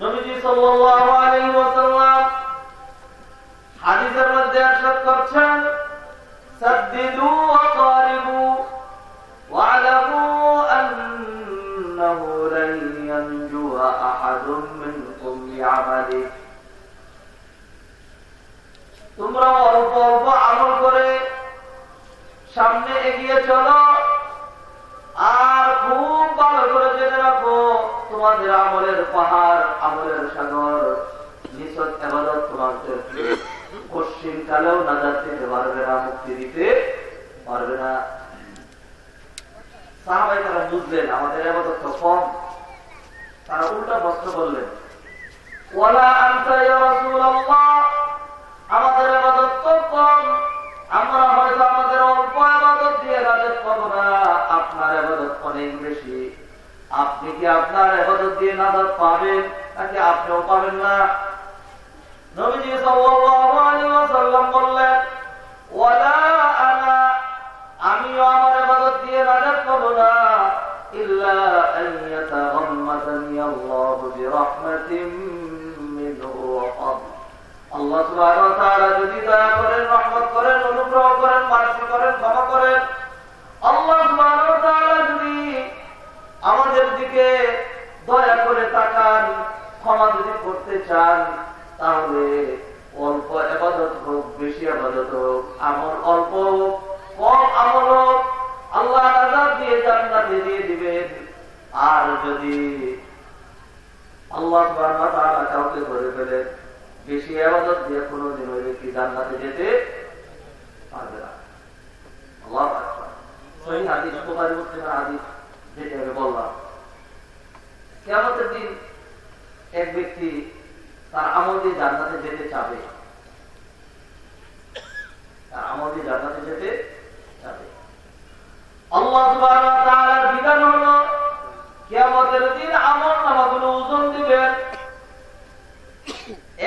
নবীজি সাল্লাল্লাহু আলাইহি ওয়াসাল্লাম হাদিসের মধ্যে ইরশাদ করছেন, সাদ্দিদু ওয়া কারিবু ওয়া'লামু আন্নাহু লান ইয়ানজুয়া আহাদুম মিনকুম বি'আমালি। তোমরা অল্প অল্প আমল করে সামনে এগিয়ে চলো, আর খুব ভালো করে জেনে রাখো তোমাদের আমলের পাহাড়, আমলের সাগর, নিছক ইবাদত তোমাদের পশ্চিম কালেও নাজাত দিতে পারবে না, মুক্তি দিতে পারবে না। সাহাবায়ে তারা বুঝলেন আমাদের ইবাদত তো কম, তারা উল্টা প্রশ্ন করলেন, ওয়ালা আনতা ইয়া রাসূলুল্লাহ, আমাদের ইবাদত তো কম, আমরা হয়তো আমাদের অল্প ইবাদত দিয়ে নাজাত পাবো না, আপনার ইবাদত অনেক বেশি। আপনি কি আপনার ইবাদত দিয়ে নাজাত পাবেন নাকি আপনিও পাবেন না? নবীজি সাল্লাল্লাহু আলাইহি ওয়াসাল্লাম বললেন, ওয়ালা আনা, আমিও আমার ইবাদত দিয়ে নাজাত পাবো না, ইল্লা আন ইয়াতাগাম্মাদানি আল্লাহু বিরাহমাতিন মিনহু ওয়া ফাদল। আল্লাহ সুবহানাহু ওয়া তাআলা যদি দয়া করেন, রহমত করেন, অনুগ্রহ করেন, মার্সি করেন, ক্ষমা করেন, আল্লাহ সুবহানাহু ওয়া তাআলা যদি আমাদের দিকে দয়া করে তাকান, ক্ষমা যদি করতে চান, তাহলে অল্প ইবাদত হোক, বেশি ইবাদত হোক, আমল অল্প হোক, কম আমল হোক, আল্লাহ নাজাত দিয়ে জান্নাতে দিয়ে দিবেন। আর যদি আল্লাহ সুবহানাহু ওয়া তাআলা কাউকে ধরে ফেলেন, বেশি ইবাদত দিয়ে কোনদিন ওই ব্যক্তি জান্নাতে যেতে পারবে না। আল্লাহু আকবার। সহিহ হাদিস, বুখারী মুসলিমের হাদিস, যেটা আমি বললাম, কিয়ামতের দিন এক ব্যক্তি তার আমল দিয়ে জান্নাতে যেতে চাবে, তার আমল দিয়ে জান্নাতে যেতে চাবে। আল্লাহ সুবহানাহু ওয়া তাআলার বিধান হলো কিয়ামতের দিন আমল নামাগুলো ওজন দিবেন,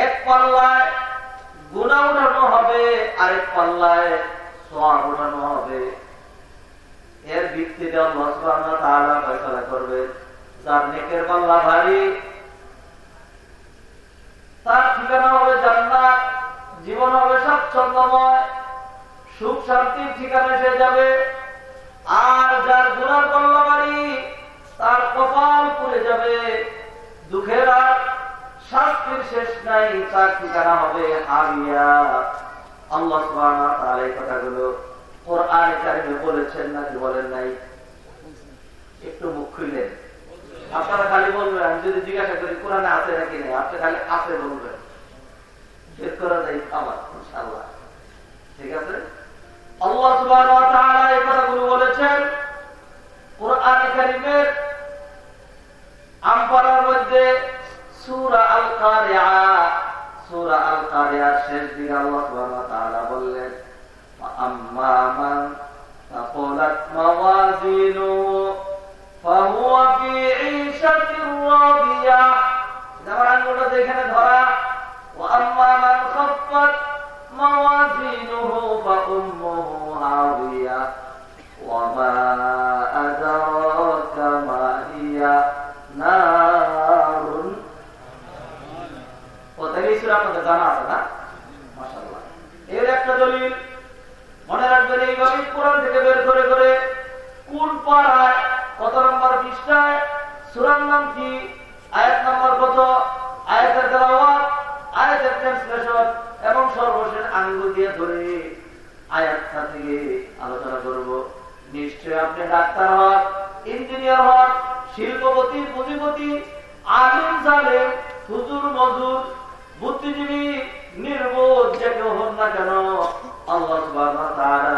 এক পাল্লায় গুনাহ উঠানো হবে, আরেক পাল্লায় সওয়াব উঠানো হবে। এর ভিত্তিতে আল্লাহ সুবহানাহু ওয়া তাআলা ফয়সালা করবে, যার নেকের পাল্লা ভারী তার ঠিকানা হবে জান্নাত, জীবন হবে স্বাচ্ছন্দ্যময়, সুখ শান্তির ঠিকানা সে যাবে। আর যার গুনার পাল্লা ভারী তার কপাল পুড়ে যাবে, দুঃখের আর শাস্তির শেষ নাই, তার ঠিকানা হবে হাবিয়া। আল্লাহ সুবহানাহু ওয়া তাআলা এই কথাগুলো কোরআনে কারিমে বলেছেন নাকি বলেন নাই? একটু মুখ খুললেন। আপনারা খালি বলবেন, আমি যদি জিজ্ঞাসা করি কোরআনে আছে নাকি নেই, আপনি খালি আছে বলবেন, বের করা যায় আমার ইনশাআল্লাহ। ঠিক আছে? আল্লাহ সুবহানাহু ওয়া তাআলা এই কথাগুলো বলেছেন কোরআনে কারিমের আমপারার মধ্যে সূরা আল কারিয়া, সূরা আল কারিয়ার শেষ দিকে আল্লাহ সুবহানাহু ওয়া তাআলা বললেন, আম্মা মান তাকুলাত মাওয়াজিনুহু ফাহুয়া ফি ঈশাতির রাদিয়া। যেমন আঙ্গুলটা এখানে ধরা, ওয়া আম্মা মান খাফফাত মাওয়াজিনুহু ফাউম্মুহু হাওিয়া ওয়া মা আদরাকা মা হিয়া নারুন। প্রত্যেকই সূরা আপনাদের জানা আছে না? মাশাআল্লাহ। এর একটা দলিল মনে রাখবেন, এইভাবে কোরআন থেকে বের করে করে কোন পারায় কত নম্বর পৃষ্ঠায়, সূরার নাম কি, আয়াত নম্বর কত, আয়াতের তেলাওয়াত, আয়াতের ট্রান্সলেশন এবং সর্বশেষ আঙ্গুল দিয়ে ধরে আয়াতটা থেকে আলোচনা করব। নিশ্চয় আপনি ডাক্তার হন, ইঞ্জিনিয়ার হন, শিল্পপতি, পুঁজিপতি, আলিম জালেম, হুজুর মজুর, বুদ্ধিজীবী, নির্বোধ, যে কেউ হন না কেন, আল্লাহ সুবহানাহু ওয়া তাআলা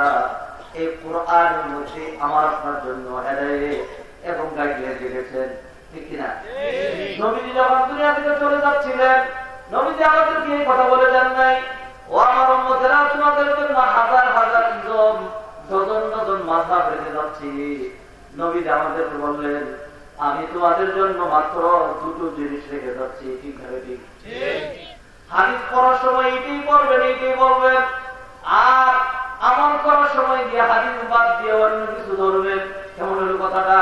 এই কোরআনের মধ্যে আমার আপনার জন্য হেদায়েত এবং গাইডলাইন রেখেছেন। ঠিক কিনা? নবীজি যখন দুনিয়া থেকে চলে যাচ্ছিলেন, নবীজি আমাদেরকে এই কথা বলে যান নাই, ও আমার উম্মতেরা, তোমাদের জন্য হাজার হাজার ইলম, ডজন ডজন মাযহাব রেখে যাচ্ছি। নবীজি আমাদেরকে বললেন, আমি তোমাদের জন্য মাত্র দুটো জিনিস রেখে যাচ্ছি। ঠিক না? ঠিক। হাদিস পড়ার সময় এটাই পড়বেন, এটাই বলবেন, আর আমল করার সময় দিয়ে হাদিস বাদ দিয়ে অন্য কিছু ধরবেন। কেমন হলো কথাটা?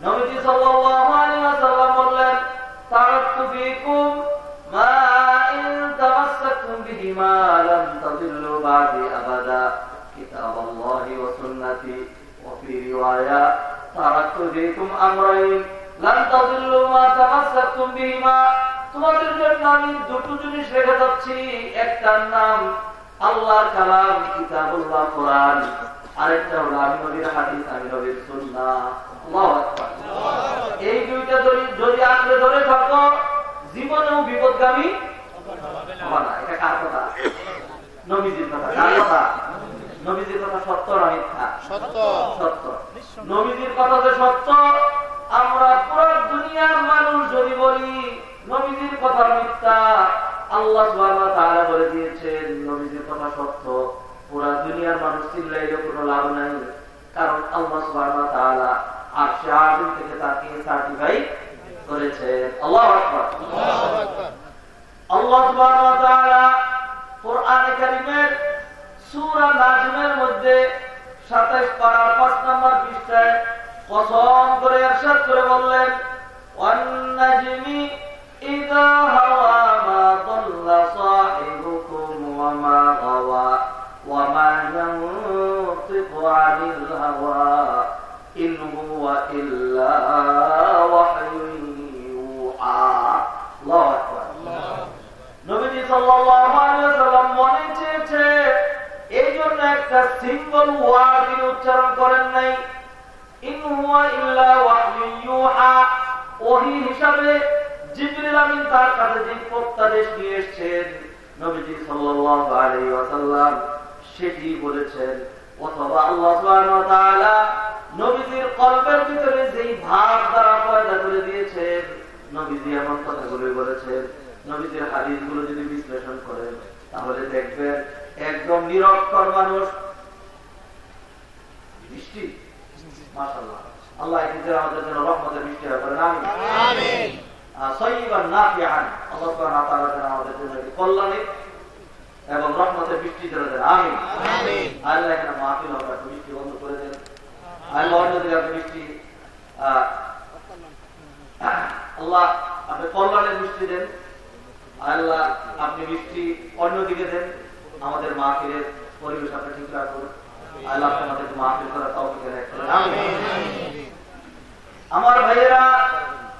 নবীজি সাল্লাল্লাহু আলাইহি ওয়াসাল্লাম বললেন, তারাকতু তারাকতু ফীকুম মা ইন তামাসসাকতুম বিহিমা লান তাদিল্লু বা'দি আবাদা কিতাবাল্লাহি ওয়া সুন্নতি ওয়া ফি রিওয়ায়া তারাকতু ফীকুম আমরাইন লান তাদিল্লু মা তামাসসাকতুম বিহিমা। তোমাদের জন্য আমি দুটো জিনিস রেখে যাচ্ছি, একটার নাম আল্লাহর কালাম কিতাবুল্লাহ কোরআন, আরেকটা হলো আমি নবীর হাদিস, আমি নবীর সুন্নাহ। আল্লাহু আকবার। এই দুইটা যদি আঁকড়ে ধরে থাকো জীবনেও বিপদগামী হবে না। এটা কার কথা? নবীজির কথা। কার কথা? নবীজির কথা সত্য না মিথ্যা? সত্য। সত্য। নবীজির কথা যে সত্য, আমরা পুরো দুনিয়ার মানুষ যদি বলি নবীজির কথা মিথ্যা, আল্লাহ সুবহানাহু ওয়া তাআলা বলে দিয়েছেন নবীজির কথা সত্য, পুরো দুনিয়ার মানুষ চিল্লাইলে কোনো লাভ নাই, কারণ আল্লাহ সুবহানাহু ওয়া তাআলা আরশে আজিম থেকে তাকে সার্টিফাই করেছেন। আল্লাহু আকবার। আল্লাহু আকবার। আল্লাহ সুবহানাহু ওয়া তাআলা কোরআনে কারীমের সূরা নাজমের মধ্যে 27 পারা 5 নম্বর পৃষ্ঠায় কসম করে ইরশাদ করে বললেন, ওয়ান নাজমি ইযা হাওয়া মা দাল্লা সাহিবুকুম ওয়া মা গাওয়া ওয়া মা ইয়ানতিকু আনিল হাওয়া ইন হুয়া ইল্লা ওয়াহয়ুন ইউহা। আল্লাহু আকবার। নবীজি সাল্লাল্লাহু আলাইহি ওয়াসাল্লাম মনে চেয়েছে, এই জন্য একটা সিঙ্গল ওয়ার্ড তিনি উচ্চারণ করেন নাই, ইন হুয়া ইল্লা ওয়াহয়ুন ইউহা। ওহী হিসাবে জিবরিল আমিন তার কাছে যে প্রত্যাদেশ নিয়ে এসেছেন নবীজি সাল্লাল্লাহু আলাইহি ওয়াসাল্লাম সেটি বলেছেন, অথবা আল্লাহ সুবহানাহু ওয়া তাআলা নবীজির কলবের ভিতরে যেই ভাব দ্বারা পয়দা করে দিয়েছেন, নবীজি এমন কথাগুলো বলেছেন। নবীজির হাদিসগুলো যদি বিশ্লেষণ করেন তাহলে দেখবেন একদম নিরক্ষর মানুষ বৃষ্টি, মাশাআল্লাহ, আল্লাহ এদের আমাদের জন্য রহমতের বৃষ্টি করেন, আমিন আমিন। সাইয়্যিবান নাফিআন, আল্লাহ সুবহানাহু ওয়া তাআলা যেন আমাদের জন্য কল্যাণের এবং রহমতের বৃষ্টি করে দেন, আমিন আমিন। আল্লাহ এখানে মাহফিল হবে, বৃষ্টি বন্ধ করে দেন। আল্লাহ অন্যদিকে আপনি বৃষ্টি, আল্লাহ আপনি কল্যাণের বৃষ্টি দেন, আল্লাহ আপনি বৃষ্টি অন্যদিকে দেন। আমাদের মাহফিলের পরিবেশ আপনি ঠিক রাখুন, আল্লাহ আমাদের মাহফিল করার তৌফিক দান করুন, আমিন। আমার ভাইয়েরা,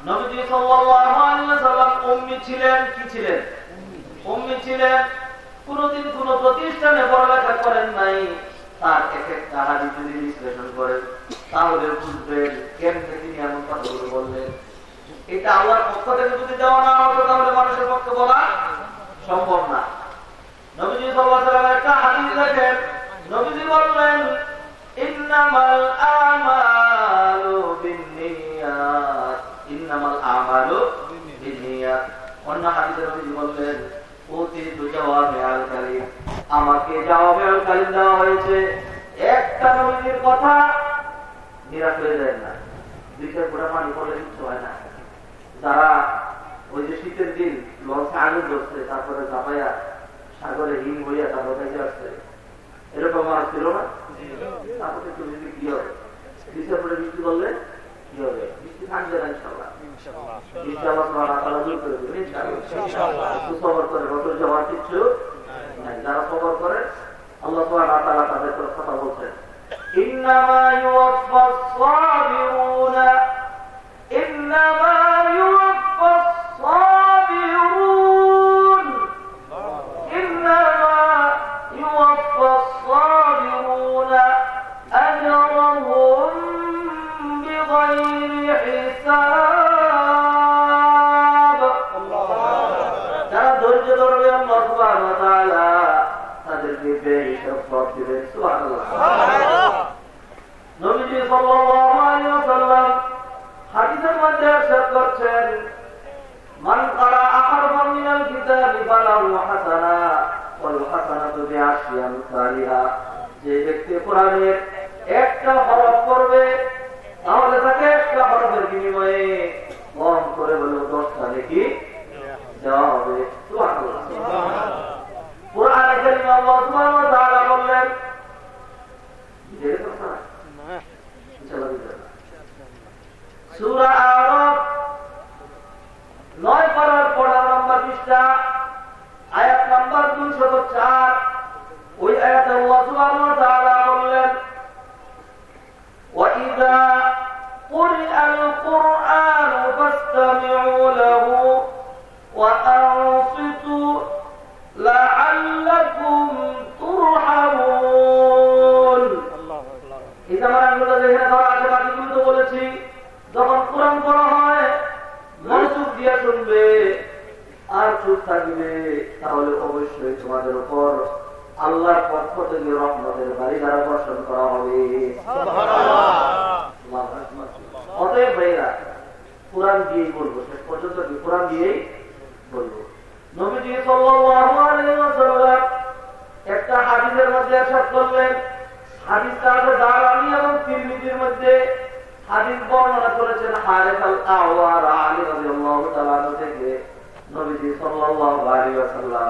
নবীজি সাল্লাল্লাহু আলাইহি ওয়াসাল্লাম উম্মি ছিলেন। কি ছিলেন? উম্মি ছিলেন। কোনদিন কোন প্রতিষ্ঠানে পড়ালেখা করেন নাই। তার এক একটা হাদিস যদি বিশ্লেষণ করেন তাহলে বুঝবেন কেমনে তিনি এমন কথাগুলো বললেন। এটা আল্লাহর পক্ষ থেকে যদি দেওয়া না হতো তাহলে মানুষের পক্ষে বলা সম্ভব না। নবীজি সাল্লাল্লাহু আলাইহি ওয়াসাল্লাম একটা হাদিস দেখেন, নবীজি বললেন, ইন্নামাল আমালু বিন্নিয়াত, ইন্নামাল আমালু বিন্নিয়াত। অন্য হাদিসে নবীজি বললেন, উতিতু জাওয়ামিআল কালিম, আমাকে জাওয়ামিআল কালিম দেওয়া হয়েছে। একটা নবীজির কথা নিরাশ হয়ে যায় না, দুইটা ফোঁটা পানি পড়লে কিচ্ছু হয় না। যারা ওই যে শীতের দিন লঞ্চে আগুন ধরছে, তারপরে ঝাঁপাইয়া সাগরে হিম হইয়া তারপর কাছে আসছে, এরকম আর ছিল না। তারপরে তুমি যদি কি হবে, ডিসেম্বরে বৃষ্টি বললে কি হবে? বৃষ্টি থাকবে না ইনশাআল্লাহ। সবর করে বছর যাওয়ার কিছু নাই। যারা সবর করে আল্লাহ সুবহানাহু ওয়া তাআলা তাদের কথা বলছেন, ইন্নামা ইউওয়াফাস সাবিরুনা, ইন্নামা ইউওয়াফাস সাবিরুন, ইন্নামা ইউওয়াফাস সাবিরুনা আজরাহুম বিগাইরি হিসাব। যারা ধৈর্য ধরবে আল্লাহ সুবহানাহু ওয়া তাআলা তাদেরকে বেহিসাব সওয়াব দিবেন। সুবহানাল্লাহ। নবীজি সাল্লাল্লাহু আলাইহি ওয়াসাল্লাম হাদিসের মধ্যে ইরশাদ করেছেন, মান ক্বারা হারফান মিনাল কিতাবি ফালাহু হাসানা ওয়াল হাসানাতু বিআশরি আমসালিহা। যে ব্যক্তি কোরআনের একটা হরফ পড়বে তাহলে তাকে একটা হরফের বিনিময়ে কম করে হলেও 10টা নেকি দেওয়া হবে। সুবহানাল্লাহ। কোরআনে কারীমে আল্লাহ সুবহানাহু ওয়া তাআলা বললেন, সূরা আরাফ 9 পারা পৃষ্ঠা আয়াত নাম্বার 204 ওই আয়াতে আল্লাহ সুবহানাহু ওয়া তাআলা বললেন ওয়াইদা কুরআল কুরআন ফাসতামিউ লাহু ওয়া আনসিতু লাআল্লাকুম তুরহামুন। এই জামানাগুলো যেখানে ধরা আছে বাকিগুলো তো বলেছি, যখন কোরআন পড়া হয় মনোযোগ দিয়ে শুনবে আর চুপ থাকবে, তাহলে অবশ্যই তোমাদের উপর আল্লাহর পক্ষ থেকে রহমতের বাড়ি দ্বারা বর্ষণ করা হবে। অতএব ভাইরা কোরআন দিয়েই বলবো, শেষ পর্যন্ত কি কোরআন দিয়েই বলবো। নবীজি সাল্লাল্লাহু আলাইহি ওয়াসাল্লাম একটা হাদিসের মধ্যে ইরশাদ করলেন, হাদিসটা আছে দারামি এবং তিরমিজির মধ্যে। হাদিস বর্ণনা করেছেন হারিস আল-আওয়ার আলী রাদিয়াল্লাহু তাআলা থেকে। নবীজি সাল্লাল্লাহু আলাইহি ওয়াসাল্লাম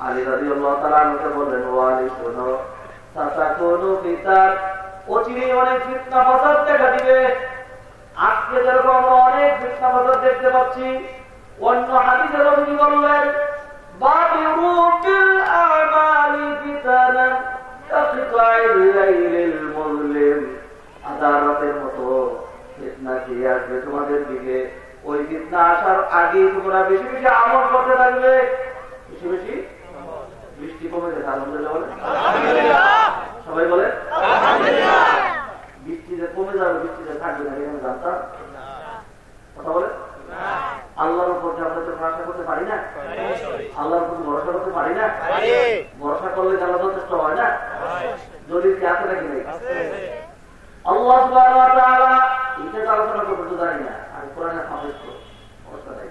আলী রাদিয়াল্লাহু তাআলা কে বললেন, ও আলী শোনো, সাতাকুনু ফিতান, অচিরেই অনেক ফিতনা ফাসাদ দেখা দিবে। আজকে যেরকম আমরা অনেক ফিতনা ফাসাদ দেখতে পাচ্ছি, অন্য হাদিসে নবীজি বললেন বাদিরু বিল আমালি ফিতানান কাকিতাইল লাইলিল মুযলিম, আদারাতের মতো ফিতনা কি আসবে তোমাদের দিকে। ওই ফিতনা আসার আগে তোমরা বেশি বেশি আমল করতে থাকবে। বেশি বেশি বৃষ্টি কমে গেছে, আলহামদুলিল্লাহ বলে, সবাই বলে বৃষ্টিতে কমে যাবে, বৃষ্টিতে থাকবে না, এখানে জানতাম কথা বলে। আল্লাহর উপর আমরা তো ভরসা করতে পারি না, আল্লাহর উপর ভরসা করতে পারি না। ভরসা করলে জানা যথেষ্ট হয় না, যদি কি আছে নাকি নেই। আল্লাহ সুবহানাহু ওয়া তাআলা এটা আলোচনা করতে তো জানি না, আমি কোরআনে হাফেজ তো অবস্থা নাই।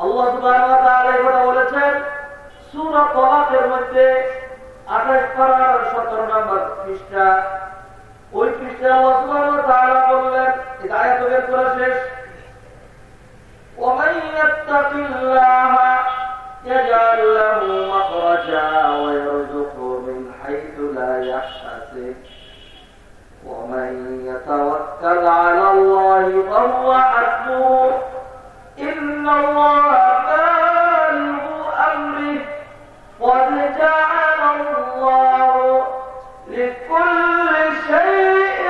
আল্লাহ সুবহানাহু ওয়া তাআলা এই কথা বলেছেন সূরা তালাকের মধ্যে 28 পারার 17 নম্বর পৃষ্ঠা। ওই পৃষ্ঠায় আল্লাহ সুবহানাহু ওয়া তাআলা বললেন, এই আয়াত বের করা শেষ, ومن يتق الله يجعل له مخرجا ويرزقه من حيث لا يحتسب ومن يتوكل على الله فهو حسبه إن الله بالغ أمره قد جعل الله لكل شيء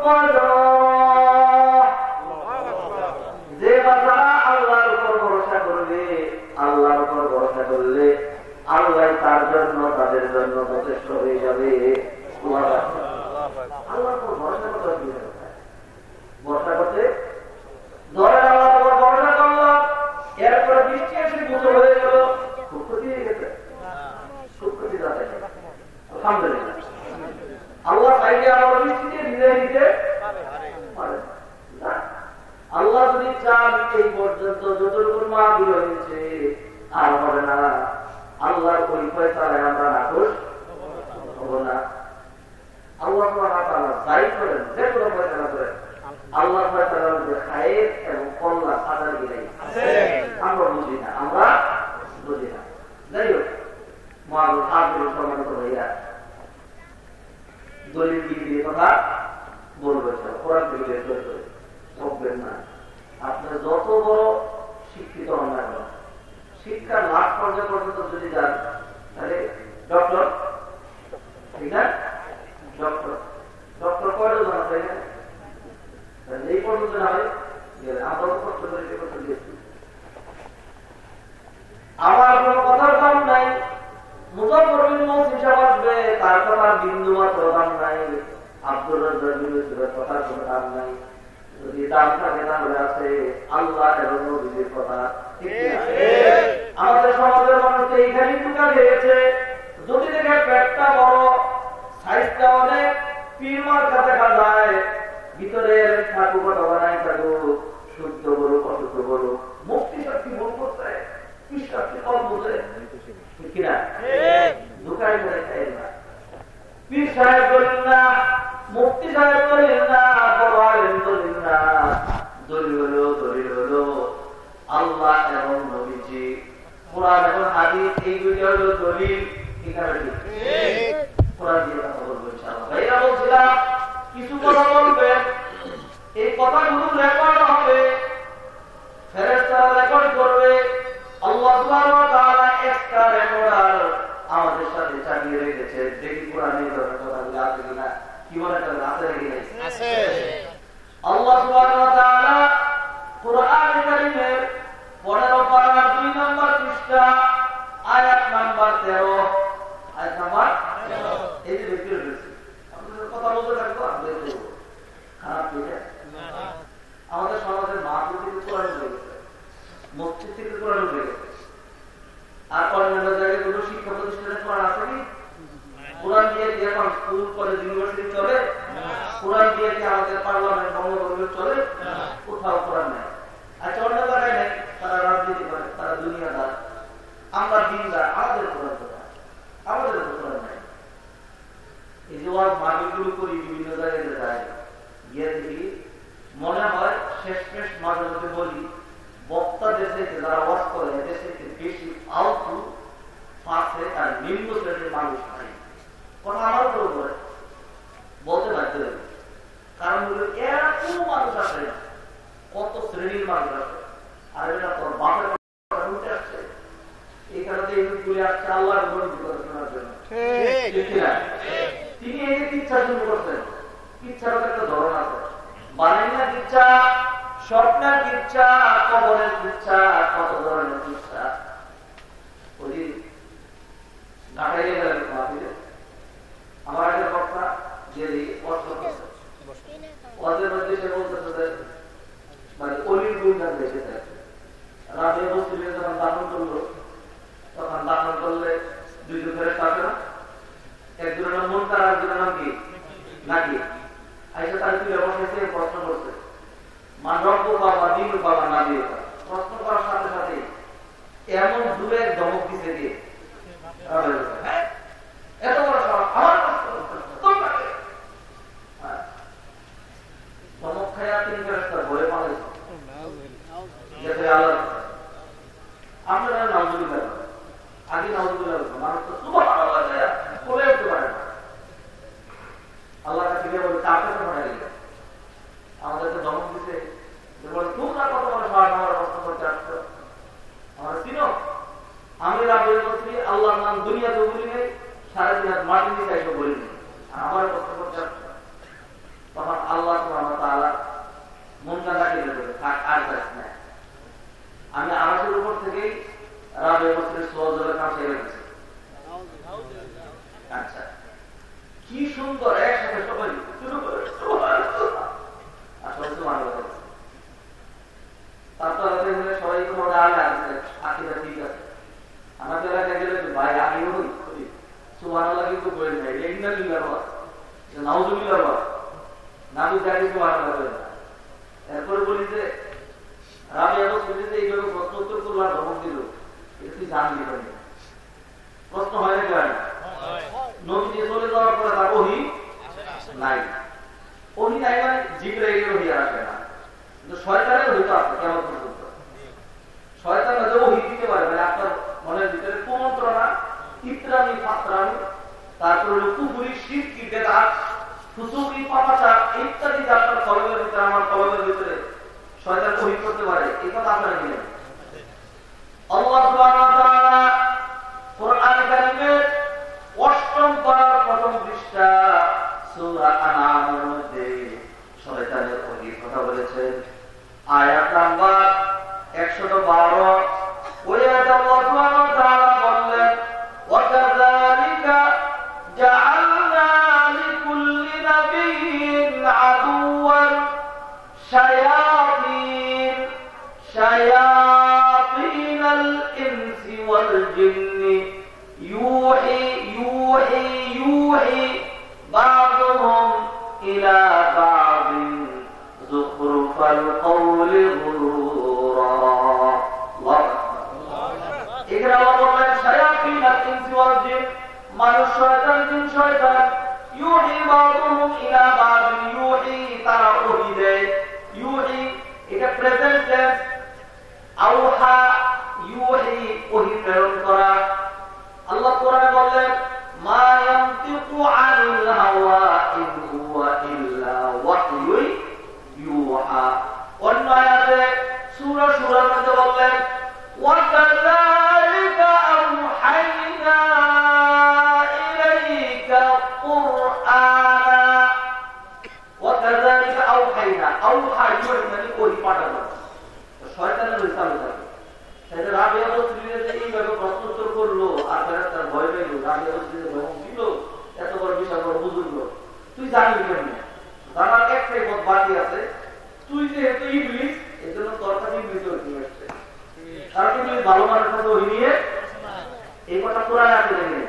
قدرا। যে বান্দারা আল্লাহর উপর ভরসা করবে, আল্লাহর উপর ভরসা করলে আল্লাহ তার জন্য তাদের জন্য যথেষ্ট হয়ে যাবে। আল্লাহর উপর ভরসা করতে ভরসা করতে ধরেন আল্লাহর উপর ভরসা করলাম, এরপরে বৃষ্টি এসে গোসল হয়ে গেল, খুব ক্ষতি হয়ে গেছে, খুব ক্ষতি যাচ্ছে। আলহামদুলিল্লাহ আল্লাহ চাইলে আমার বৃষ্টি দিয়ে ভিজে দিতে পারে না। আল্লাহ যদি চান এই পর্যন্ত যতটুকু মাহফিল হয়েছে আর হবে না, আল্লাহর ওই ফয়সালায় আমরা নাখোশ হব না। আল্লাহ সুবহানাহু ওয়া তাআলা যাই করেন, যে কোনো ফয়সালা করেন, আল্লাহ ফয়সালার মধ্যে খায়ের এবং কল্যাণ আদার কি নাই আমরা বুঝি না, আমরা বুঝি না। যাই হোক মহান হাফেজ সম্মানিত ভাইয়া, দলিল দিয়ে কথা বলবে, কোরআন থেকে বের করে করে সববেন না। আপনার যত বড় শিক্ষিত হন না কেন, শিক্ষার লাভ পর্যায় পর্যন্ত যদি যান, তাহলে ডক্টর, ঠিক না, ডক্টর ডক্টর কয়টা জানা তাই না, এই পর্যন্ত না হয় আমরা কষ্ট করে সে করতে দিয়েছি। আমার কোন কথার দাম নাই, মুজাফফর বিন মুহসিন সাহেব আসবে, তার কথার বিন্দু মাত্র দাম নাই, আব্দুর রাজ্জাক বিন ইউসুফের কথার কোনো দাম নাই। যদি দাম থাকে তাহলে আছে আল্লাহ এবং নবীর কথা, ঠিক আছে। আমাদের সমাজের মানুষ এইখানেই টুকা খেয়েছে, যদি দেখে পেটটা বড়, সাইজটা অনেক, পীর মার্কা দেখা যায়, ভিতরে থাকুক অথবা নাই থাকুক, শুদ্ধ বলুক অশুদ্ধ বলুক, মুক্তি শক্তি ভুল করছে, পীর শক্তি কম বোঝে, ঠিক কিনা, ঢুকাই ধরে খাই না। পীর সাহেব বলেন না, মুফতি সাহেব বলেন না, বড় আলেম বলেন না, দলিল হলো আল্লাহ এবং নবীজি, কোরআন এবং হাদিস, এইগুলি হলো দলিল। এখানে ঠিক কোরআন দিয়ে কথা বলবো ইনশাআল্লাহ। ভাইরা বলছিলাম কিছু কথা বলবেন, এই কথাগুলো রেকর্ড হবে, ফেরেশতারা রেকর্ড করবে। আমাদের সাথে চালিয়ে রেখেছে। দেখি কোরআনে কথাগুলো আছে কিনা, কি মনে করেন আছে নাকি নাই? আল্লাহ সুবহানাহু ওয়া তাআলা কোরআন কারীমের 15 পারা 2 নম্বর পৃষ্ঠা আয়াত নাম্বার 13, আয়াত নাম্বার 13 এই যে বের করেছি। আপনাদের কথা বলতে থাকবো, আমরা দেখব খারাপ লাগে না। আমাদের সমাজের মাহফিল থেকে কোরআন উঠে গেছে, মসজিদ থেকে কোরআন উঠে গেছে, আর অন্যান্য জায়গায় কোনো শিক্ষা প্রতিষ্ঠানে কোরআন আছে কি? কোরআন দিয়ে কি এখন স্কুল কলেজ ইউনিভার্সিটি চলে? কোরআন দিয়ে কি আমাদের পার্লামেন্ট বঙ্গভঙ্গ চলে? কোথাও কোরআন নেই। আচ্ছা, অন্য জায়গায় নেই, তারা রাজনীতি করে, তারা দুনিয়াদার, আমরা দিনদার, আমাদের কোরআন কোথায়? আমাদের তো কোরআন নেই। এই যে ওয়াজ মাহফিলগুলো করি বিভিন্ন জায়গায় যায়, গিয়ে দেখি মনে হয় শেষমেশ মাঝে মধ্যে বলি বক্তা দেশে যারা ওয়াজ করে দেশে বেশি আউটু পাশে আর নিম্ন শ্রেণীর মানুষ নাই। কথা আমার উপর করে বলতে বাধ্য, কারণ হলো এরা কোন মানুষ আছে, কত শ্রেণীর মানুষ আছে, আর এটা তোর বাপের উঠে আসছে এইখানে তুলে আসছে আল্লাহর শোনার জন্য। তিনি এই যে ইচ্ছা শুরু করছেন, ইচ্ছার একটা ধরন আছে, বানাই না ইচ্ছা, স্বপ্নের ইচ্ছা, কবরের ইচ্ছা, কত ধরনের ইচ্ছা। ওই ঢাকায় গেলেন মাহফিলে, আমার একটা বক্তা যে কষ্ট করছে ওদের মধ্যে সে বলতেছে মানে অলির গুণগান বেঁচে থাকে। রাতে মুসলিমে যখন দাফন করলো, তখন দাফন করলে দুইজন ফেরেশতা থাকে না, একজনের নাম মুনকার, একজনের নাম কি নাকি। আইসা তার তুলে বসেছে, প্রশ্ন করছে মান রব্ব বাবা দিন বাবা না দিয়ে। প্রশ্ন করার সাথে সাথে এমন দূরে ধমক দিছে দিয়ে এত বড় আমার ধমক খায়া তিনি ফেরেশতা ভরে পালাইছে। আমরা নাউজুবিল্লাহ আগে নাউজুবিল্লাহ মানুষ তো সুবহানাল্লাহ বলে উঠতে পারে না। আল্লাহ কাছে গিয়ে বলে তার কাছে মনে গেল আমাদেরকে ধমক দিছে, তোমরা কত বড় সাহায্য আমার প্রশ্ন করতে আসছো, আমার চিনো আমি রাবের বলছি আল্লাহর নাম দুনিয়াতে বলি নেই, সারা দিন মাটি দিয়ে এসে বলি নেই, আমার প্রশ্ন করতে আসছো। তখন আল্লাহ সুবহানাহু ওয়া তাআলা মনটা লাগিয়ে দেবে, থাক আর কাজ না। আমি আকাশের উপর থেকেই রাবে বছরের সোয়াজের কাছে গেছি। আচ্ছা, কি সুন্দর একসাথে সবাই শুরু করে আসলে সুবহানাল্লাহ। তারপর সবাই তো মনে আগে আছে, আকিদা ঠিক আছে। আমাদের এলাকায় গেলে ভাই আগে করি সুবহানাল্লাহ কিন্তু বলেন না, এটা ইন্নালিল্লাহ ওয়া নাউযুবিল্লাহ ওয়া নাবি জানি সুবহানাল্লাহ বলেন না। এরপরে বলি যে রাবিয়া বলতে এইভাবে প্রশ্ন উত্তর করলো আর ধমক দিল, এটা তুই জানবি না। প্রশ্ন হয় না কেন? নবী দিয়ে চলে যাওয়ার পরে তার ওহী নাই। ওহী নাই মানে জিবরাইলের ওহী আসে না, কিন্তু শয়তানের ওহী তো আছে কিয়ামত পর্যন্ত। শয়তান যে ওহী দিতে পারে মানে আপনার মনের ভিতরে কুমন্ত্রণা, ইতরামি ফাতরামি, তারপরে কুফরি, শিরকি, বিদআত, ফুসুকি, পাপাচার ইত্যাদি যা আপনার কলবের ভিতরে আমার কলবের ভিতরে শয়তান ওহী করতে পারে, এই কথা আপনারা জানেন। আল্লাহ সুবহানাহু ওয়া তাআলা কোরআন কারীমের 8ম পারার 1ম পৃষ্ঠা সূরা আনআমের মধ্যে শয়তানের ওহীর কথা বলেছেন। আয়াত নাম্বার 112 ওই আয়াতে আল্লাহ সুবহানাহু ওয়া তাআলা বললেন ওয়া কাযালিকা জাআলনা লিকুল্লি নাবিয়্যিন আদুওয়ান শায়াতিনাল ইনসি ওয়াল জিন্নি يوحي بعضهم إلى بعض زخرف القول غرورا. الله إذا الله شياطين الإنس والجن মানুষ শয়তান জিন শয়তান ইউহি বাদুহুম ইলা বাদ ইউহি তারা ওহী দেয়। ইউহি এটা প্রেজেন্ট টেন্স, আওহা ইউহি ওহী প্রেরণ করা। আল্লাহ কোরআনে বললেন মা ইয়ানতিকু আনিল হাওয়া ইন হুয়া ইল্লা ওয়াহয়ুন ইউহা। অন্য আয়াতে সূরার মধ্যে বললেন ওয়া কাযালিকা আওহাইনা আউহা ইলাইহি ওহি পাঠানো শয়তানের ওই চালু থাকে। তাই রাবিয়া বসরিয়ে যে এইভাবে প্রশ্নোত্তর করলো আর ফেরেশতার ভয় পেল, রাবিয়া বসরিয়ে ভ্রমণ দিল, এত বড় বিশাল বড় বুজুর্গ, তুই জানবি কেমনে? জানার একটাই পথ বাকি আছে, তুই যেহেতু ইবলিস এই জন্য তোর কাছে ইবলিস হয়ে আসছে, কারণ তুই ভালো মানুষের কাছে ওই নিয়ে এই কথা কোরআনে আছে দেখে।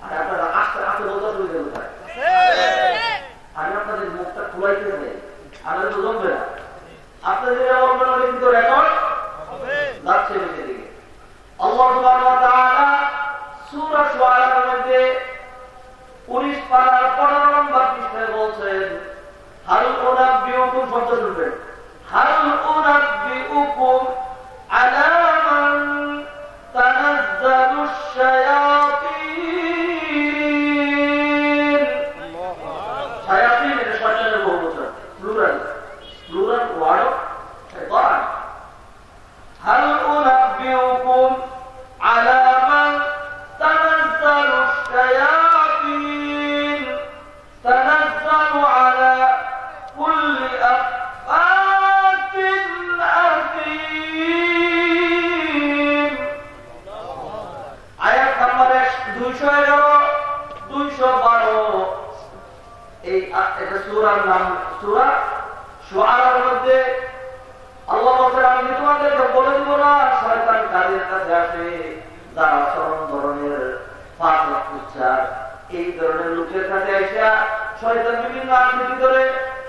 আর আপনারা আস্তে আস্তে বলতে শুরু করে কোথায় আমি আপনাদের মুখটা খুলাইতে চাই, আমাদের তো জমবে না। আপনাদের বলবেন ওটা কিন্তু রেকর্ড যাচ্ছে বেশি দিকে। আল্লাহ সুবহানাহু ওয়া তাআলা সূরা শুআরার মধ্যে 19 পারার 15 নম্বর পৃষ্ঠায় বলছেন, হাল উনাব্বিউকুম, শব্দ শুনবেন, হাল উনাব্বিউকুম আলা মান তানাজ্জালুশ শায়াতিন। শায়াতিন এটা শয়তানের বহুবচন, প্লুরাল ওয়ার্ড শয়তান। হাল উনাব্বিউকুম আলা মান তানাজ্জালুশ শায়াতিন তানাজ্জালু আলা কুল্লি আফাকিন আফীম। আয়াত নম্বর 211 212। এই এটা সূরার নাম, সূরা শুআরার মধ্যে আল্লাহ বলেন, আমি তোমাদেরকে বলে দিব না শয়তান কাদের কাছে আসে, যারা চরম ধরনের ফাসিক কুচ্চার এই ধরনের লোকের কাছে এসে শয়তান বিভিন্ন আকৃতি ধরে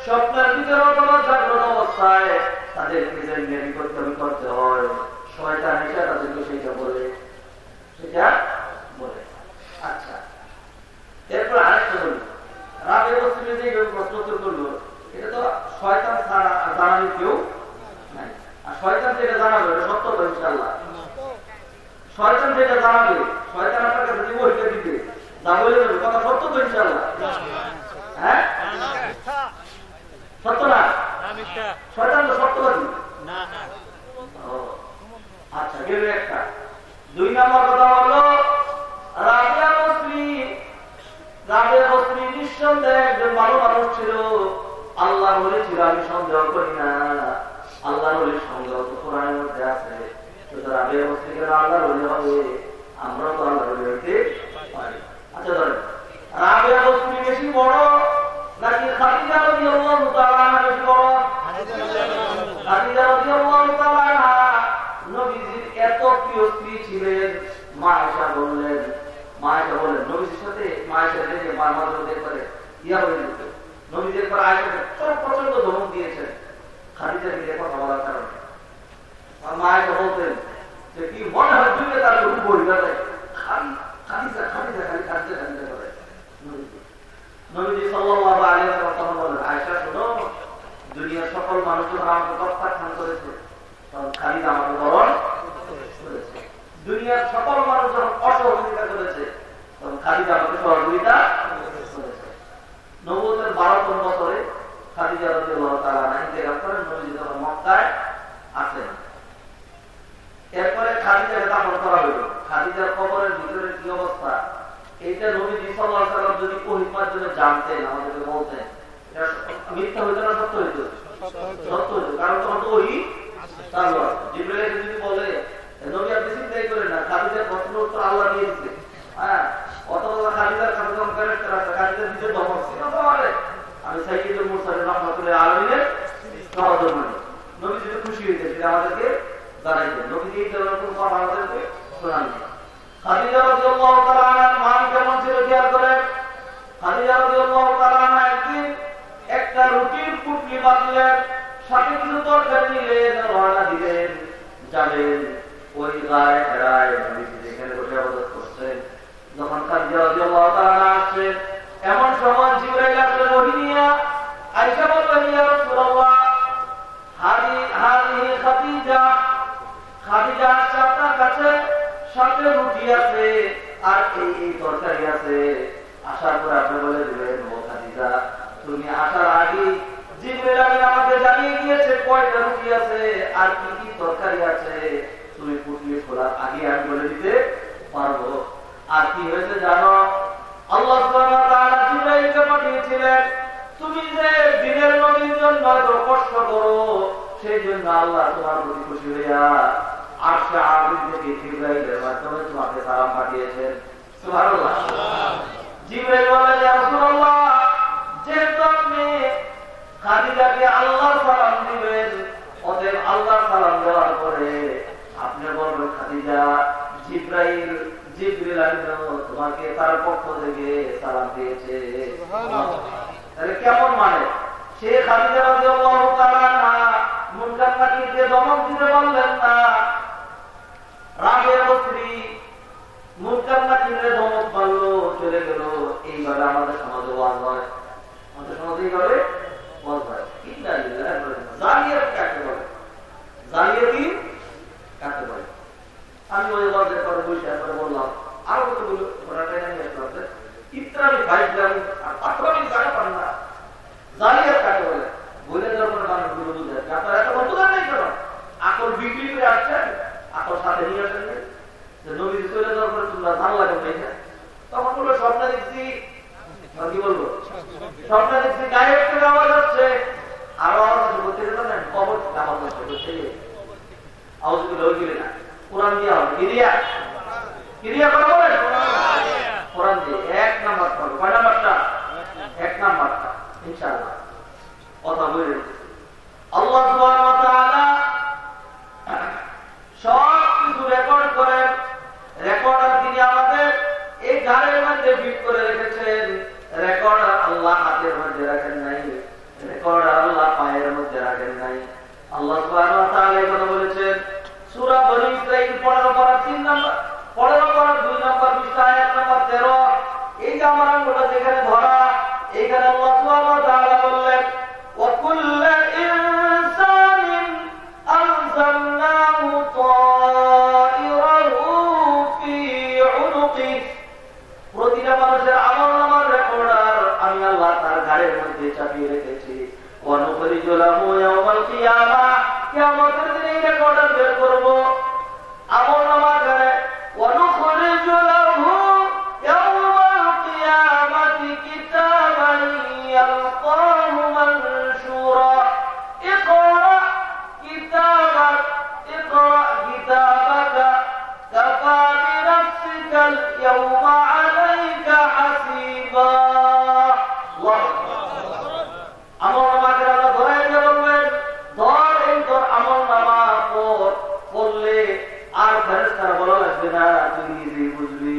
স্বপ্নের ভিতরে অথবা জাগ্রত অবস্থায় তাদেরকে যে করতে হয়, শয়তান এসে তাদেরকে সেটা বলে। আচ্ছা, এরপর আরেকটা বলি, রাবিয়া বসরি যে প্রশ্নোত্তর করলো, এটা তো শয়তান ছাড়া জানালে কেউ নাই। আর শয়তান যেটা জানাবে এটা সত্য তো ইনশাআল্লাহ। শয়তান যেটা জানাবে, শয়তান আপনার কাছে যে ওইটা দিবে, যা বলে দেবে কথা সত্য তো ইনশাআল্লাহ। হ্যাঁ, সত্য না? শয়তান তো সত্যবাদী না। আচ্ছা, গেল একটা। 2 নম্বর কথা হলো, রাবিয়া বসরি নিঃসন্দেহে একজন ভালো মানুষ ছিল, আল্লাহর ওলি ছিল, আমি সন্দেহ করি না। আল্লাহর ওলির সন্দেহ তো কোরআনের মধ্যে আছে, সুতরাং রাবিয়া বসরি কেন আল্লাহর ওলি হবে? আমরাও তো আল্লাহর ওলি হইতে পারি। আচ্ছা, ধরেন রাবিয়া বসরি বেশি বড় নাকি খাদিজা রাদিয়াল্লাহু তাআলা আনহা বেশি বড়? খাদিজা রাদিয়াল্লাহু তাআলা আনহা নবীজির এত প্রিয় স্ত্রী ছিলেন। মা আয়েশা বললেন নবীজির সাথে মা আয়েশা দেখে মার মাঝে দেখে ইয়া হয়ে যেত। নবীজির পর আয়েশাকে প্রচন্ড ধমক দিয়েছেন খাদিজার দিকে কথা বলার কারণে। মা আয়েশা বলতেন যে কি মনে হয় দুনিয়া তার রূপ বইলা যায়, খাদিজা খালি খাদিজা করে। নবীজি সাল্লাল্লাহু আলাইহি ওয়াসাল্লাম বলেন, আয়েশা শোনো, দুনিয়ার সকল মানুষ যখন আমাকে প্রত্যাখ্যান করেছে তখন খাদিজা আমাকে বরণ করেছে। দুনিয়ার সকল মানুষ যখন অসহযোগিতা করেছে তখন খাদিজা আমাকে সহযোগিতা করেছে। নবুয়তের 12তম বছরে খাদিজা রাদিয়াল্লাহু তাআলা আনহা ইন্তেকাল করেন, নবীজি তখন মক্কায় আছেন। এরপরে খাদিজাকে দাফন করা হলো। খাদিজার কবরের ভিতরে কি অবস্থা, এইটা নবীজি সাল্লাল্লাহু আলাইহি ওয়াসাল্লাম যদি ওহীর মাধ্যমে জানতেন, আমাদেরকে বলতেন, এটা মিথ্যা হইতো না সত্য হইতো? সত্য হইতো, কারণ তখন তো ওহী চালু আছে। জিবরাইল যদি বলে, নবী আপনি চিন্তাই করেন না, খাদিজার প্রশ্নের উত্তর আল্লাহ দিয়ে দিচ্ছে, হ্যাঁ, অথবা খাদিজার কাছে যখন ফেরেশতা আসে, খাদিজার নিজের দমন ছিল তো বলে আমি সাইয়্যিদুল মুরসালিন রাহমাতুল্লাহি আলাইহির সহধর্মিণী। নবী যদি খুশি হইতেন সেটা আমাদেরকে জানাইতেন। নবীজি এই ধরনের কোনো কথা আমাদেরকে শোনাননি। খাদিজা রাদিয়াল্লাহু তাআলা আনহার মান কেমন ছিল খেয়াল করেন। খাদিজা রাদিয়াল্লাহু তাআলা আনহা একদিন একটা রুটির পুটলি বাঁধলেন, সাথে কিছু তরকারি নিলেন, রওনা দিলেন, যাবেন ওই গায়ে ফেরায় নবীজি যেখানে বসে ইবাদত করছেন। যখন খাদিজা রাদিয়াল্লাহু তাআলা আসছেন, এমন সময় জিবরাইল আসলেন ওহী নিয়ে। আয়েশা বললেন, ইয়া রাসূলুল্লাহ, হাদিহি খাদিজা, খাদিজা আসছে আপনার কাছে, সাথে রুটি আছে আর এই তরকারি আছে। আসার পর আপনি বলে দিলেন, ও খাদিজা, তুমি আসার আগে জিবরাইল আমিন আমাকে জানিয়ে দিয়েছে কয়টা রুটি আছে আর কি কি তরকারি আছে, তুমি পুটলি খোলার আগে আমি বলে দিতে পারবো। আর কি হয়েছে জানো, আল্লাহ সুবহানাহু ওয়া তাআলা জিবরাইলকে পাঠিয়েছিলেন, তুমি যে দিনের নবীর জন্য সেই জন্য আল্লাহ তোমার প্রতি খুশি হইয়া আরশে আজিম থেকে জিবরাইলের মাধ্যমে তোমাকে সালাম পাঠিয়েছেন। সুবহানাল্লাহ। জিবরাইল বলেন, ইয়া রাসূলুল্লাহ, যেহেতু আপনি খাদিজাকে আল্লাহর সালাম দিবেন, অতএব আল্লাহর সালাম দেওয়ার পরে আপনি বলবেন, খাদিজা, জিবরাইল তোমাকে তার পক্ষ থেকে সালাম দিয়েছে। তাহলে কেমন মানে? সে খাদিজা রাদিয়াল্লাহু তাআলা আনহা মুনকার নাকিরকে দমন দিতে পারলেন না। রাবেয়া বকরি মুনকার নাকিরকে দমন মারলো, চলে গেল। এইভাবে আমাদের সমাজে ওয়াজ হয়, আমাদের সমাজে এইভাবে ওয়াজ হয়। জালিয়াত কাকে বলে? জালিয়াতি কাকে বলে? আমি ওই ওয়াজের পরে বসে একবার বললাম, আরো কতগুলো ওনাটাই আমি আসলে ইত্রামি ভাইলাম আর পাত্রামি জায়গা পান না। জালিয়াত কাকে বলে? বলে দেওয়ার পরে মানুষগুলো বুঝে আপনারা এত বোঝেন নাই কেন? আকল বিক্রি করে আসছেন, আকল সাথে নিয়ে আসেন যে নবী চলে যাওয়ার পরে তোমরা জানলা কেন? তখন বললো, স্বপ্ন দেখছি। কি বলবো? স্বপ্ন দেখছি গায়েব থেকে আওয়াজ হচ্ছে, আরো আওয়াজ হচ্ছে, বলতে পারেন কবর থেকে আওয়াজ হচ্ছে, বলছে আওয়াজ গুলো ওই গেলে না। কোরআন দিয়ে হবে কিরিয়া, কিরিয়া করে বলেন কোরআন দিয়ে 1 নাম্বার পাবো। কয় নাম্বারটা? 1 নাম্বারটা ইনশাআল্লাহ কথা বলে। আল্লাহ সুবহানাহু ওয়া তাআলা সব কিছু রেকর্ড করেন। রেকর্ডার তিনি আমাদের এই ঘরের মধ্যে ফিট করে রেখেছেন। রেকর্ডার আল্লাহ হাতের মধ্যে রাখেন নাই, রেকর্ডার আল্লাহ পায়ের মধ্যে রাখেন নাই। আল্লাহ সুবহানাহু ওয়া তাআলা এই কথা বলেছেন সূরা বনী ইসরাঈল 15 পারা 3 নাম্বার, 15 পারা 2 নাম্বার পৃষ্ঠা আয়াত নাম্বার 13। এই যে আমার আঙ্গুলটা যেখানে ধরা, এইখানে আল্লাহ সুবহানাহু ওয়া তাআলা বললেন, ওয়া কুল্লু ইনসানিন আনজালনাহু তায়রাহু ফি উনুকি। প্রতিটা মানুষের আমলনামার রেকর্ডার আমি আল্লাহ তার ঘাড়ের মধ্যে চাপিয়ে রেখেছি। ওয়া নুখরিজু লাহু ইয়াওমাল কিয়ামাহ, কিয়ামতের দিনে এই রেকর্ডার বের করব আমলনামা ঘাড়ে। ওয়া নুখরিজু লাহু ইয়াওমাল কিয়ামাতি কিতাবান ইয়ালকাহু মানশুরা। ইকরা কিতাবাক ইকরা কিতাবাকা কাফা বিনাফসিকাল ইয়াওমা আলাইকা হাসিবা। আমলনামা ঘাড়ে আল্লাহ ধরে দিয়ে বলবেন, ধর এই ধর আমলনামা পড়লে আর ফেরেশতারা বলা লাগবে না, তুই নিজেই বুঝবি।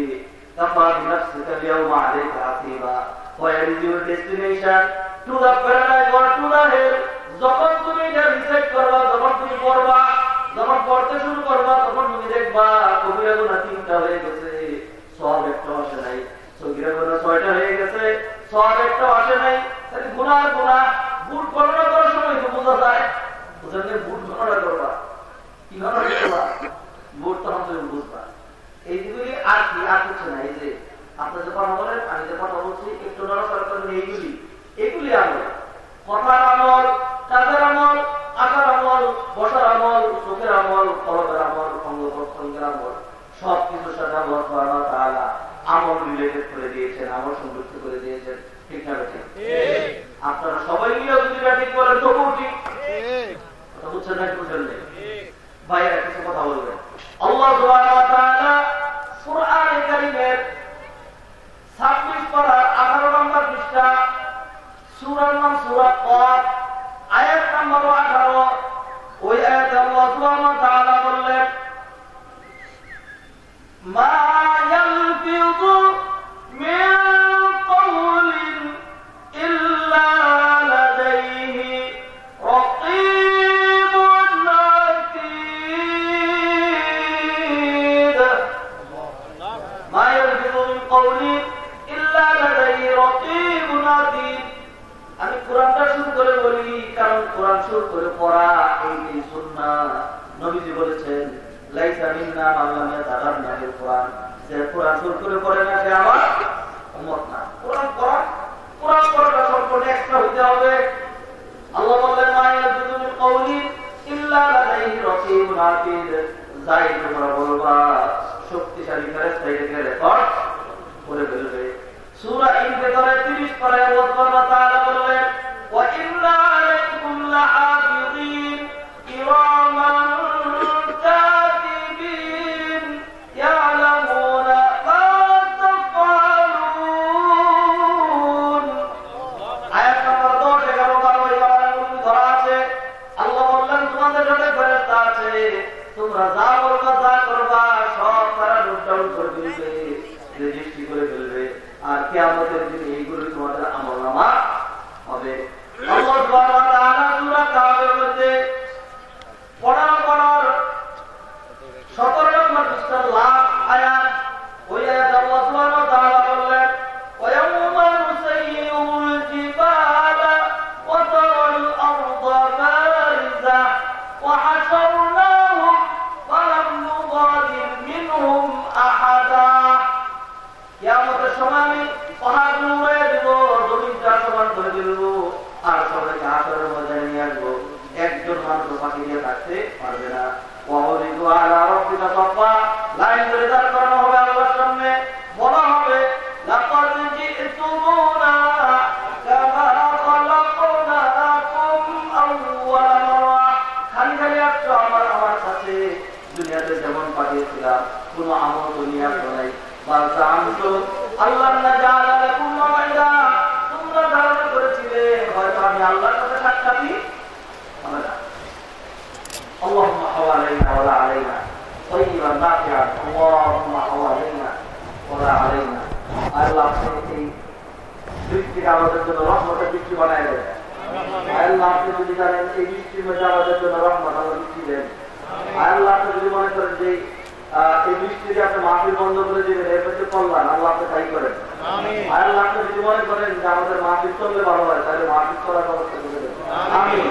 কাফা বিনাফসিকাল ইয়াওমা আলাইকা হাসিবা। Where is your destination? To the paradise or to the hell? যখন তুমি এটা রিসার্চ করবা, যখন তুমি পড়বা, যখন পড়তে শুরু করবা, তখন তুমি দেখবা কবিরা গুনাহ 3টা হয়ে গেছে, সওয়াব একটা আসে নাই। সগীরা গুনাহ 6টা হয়ে গেছে, সওয়াব একটা আসে নাই। তাহলে গুনাহ ভুল গণনা করার সময় তো বোঝা যায়, বুঝলে ভুল গণনা করবা, কি গণনা করবা, ভুল তখন তুমি বুঝবা। এইগুলি আর কি আর কিছু নাই। যে আপনি যে কথা বলেন, আমি যে কথা বলছি, একটু নড়াচড়া করেন, এগুলি আমল, কথার আমল, কাজের আমল, আকার আমল, বসার আমল, চোখের আমল, কলবের আমল, অঙ্গ প্রত্যঙ্গের আমল, সবকিছুর সাথে আল্লাহ সুবহানাহু ওয়া তাআলা আমল রিলেটেড করে দিয়েছেন, আমল সংযুক্ত করে দিয়েছেন। ঠিক না ঠিক? আপনারা সবাই মিলে যদি ঠিক করেন তবু ঠিক। কথা বুঝছেন না? বুঝলেন না? ভাইয়েরা কিছু কথা বলবেন। আল্লাহ সুবহানাহু ওয়া তাআলা কুরআনে কারীমের 26 পারা 18 নম্বর পৃষ্ঠা, সূরার নাম সূরা কফ, আয়াত নম্বর 18। ওই আয়াতে আল্লাহ সুবহানাহু ওয়া তাআলা বললেন, মা ইয়ালফিযু মিন কওলিন ইল্লা লাদাইহি রাকীবুন আতীদ। মা ইয়ালফিযু মিন কওলিন ইল্লা লাদাইহি রাকীবুন আতীদ। আমি কোরআনটা শুরু করে বলি, কারণ কোরআন শুরু করে পড়া এই সুন্নাহ। নবীজি বলেছেন, লাইসা মিন্না মান লাম ইয়াতাদাব্বার বিল কোরআন। যে কোরআন শুরু করে পড়ে না, সে আমার উম্মত না। কোরআন পড়াটা সম্পূর্ণ এক্সট্রা হতে হবে। আল্লাহ বললেন, মা ইয়ালফিযু মিন কওলিন ইল্লা লাদাইহি রাকীবুন আতীদ। যাই তোমরা বলবা, শক্তিশালী ফেরেশতা এটাকে রেকর্ড করে ফেলবে। সূরা ইনফিতারে 30 পারায় আল্লাহ সুবহানাহু ওয়া তাআলা বললেন, ওয়া ইন্না আলাইকুম লাহাফিযিন কিরামান কাতিবিন ইয়ালামুনা মা তাফআলুন। আয়াত নম্বর 10, 11, 12 এই আয়াতগুলো ধরা আছে। আল্লাহ বললেন তোমাদের সাথে ফেরেশতা আছে, তোমরা যা বলবা যা করবা সব তারা নোট ডাউন করে ফেলবে, রেজিস্ট্রি করে ফেলবে, আর কিয়ামতের দিন এইগুলো তোমাদের আমলনামা হবে। আল্লাহ সুবহানাহু ওয়া তাআলা সূরা কাহফের মধ্যে পড়ার 17 নম্বর পৃষ্ঠার লাস্ট আয়াত, ওই আয়াত আল্লাহ সুবহানাহু ওয়া তাআলা বললেন ওয়ায়াউমা নুসাইয়িরুল জিবালা ওয়া তারাল আরদা বারিজা ওয়া হাশারনাহুম ফালাম নুগাদির মিনহুম আহাদা। কিয়ামতের সময় আমি পাহাড়গুলো উড়িয়ে দেব, জমিনটা সমান করে দেব, আর সবাইকে হাসরের ময়দানে নিয়ে আসবো, একজন মানুষ বাকি দিয়ে থাকতে পারবে না। ওয়াউরিদু আলা রাব্বিকা সাফা, লাইন ধরে দাঁড় করানো হবে আল্লাহর সামনে, বলা হবে লাকাদ জিতুমুনা কামা খালাকনাকুম আউওয়ালা মাররা, খালি খালি আসছো আমার কাছে, দুনিয়াতে যেমন পাঠিয়েছিলাম কোনো আমল তো নিয়ে আসো নাই। আল্লাহর নাজালা লাকুম মাওইদা, তোমরা ধারণা করেছিলে হয়তো আমি আল্লাহর সাথে সাক্ষাৎই হবে না। আল্লাহুম্মা হাওয়ালাইনা ওয়ালা আলাইনা তাইয়িবান নাফিআন, আল্লাহুম্মা হাওয়ালাইনা ওয়ালা আলাইনা। আল্লাহ আপনি এই বৃষ্টিকে আমাদের জন্য রহমতের বৃষ্টি বানায় দেন। আল্লাহ আপনি যদি জানেন এই বৃষ্টির মধ্যে আমাদের জন্য রহমত আল্লাহ বৃষ্টি দেন। আল্লাহ আপনি যদি মনে করেন যে এই বৃষ্টিতে আপনি মাহফিল বন্ধ করে দিবেন, এর মধ্যে কল্যাণ, আল্লাহ আপনি তাই করেন। আল্লাহ আপনি যদি মনে করেন যে আমাদের মাহফিল চললে ভালো হয়, তাহলে মাহফিল চলার ব্যবস্থা করে দেন। আমিন।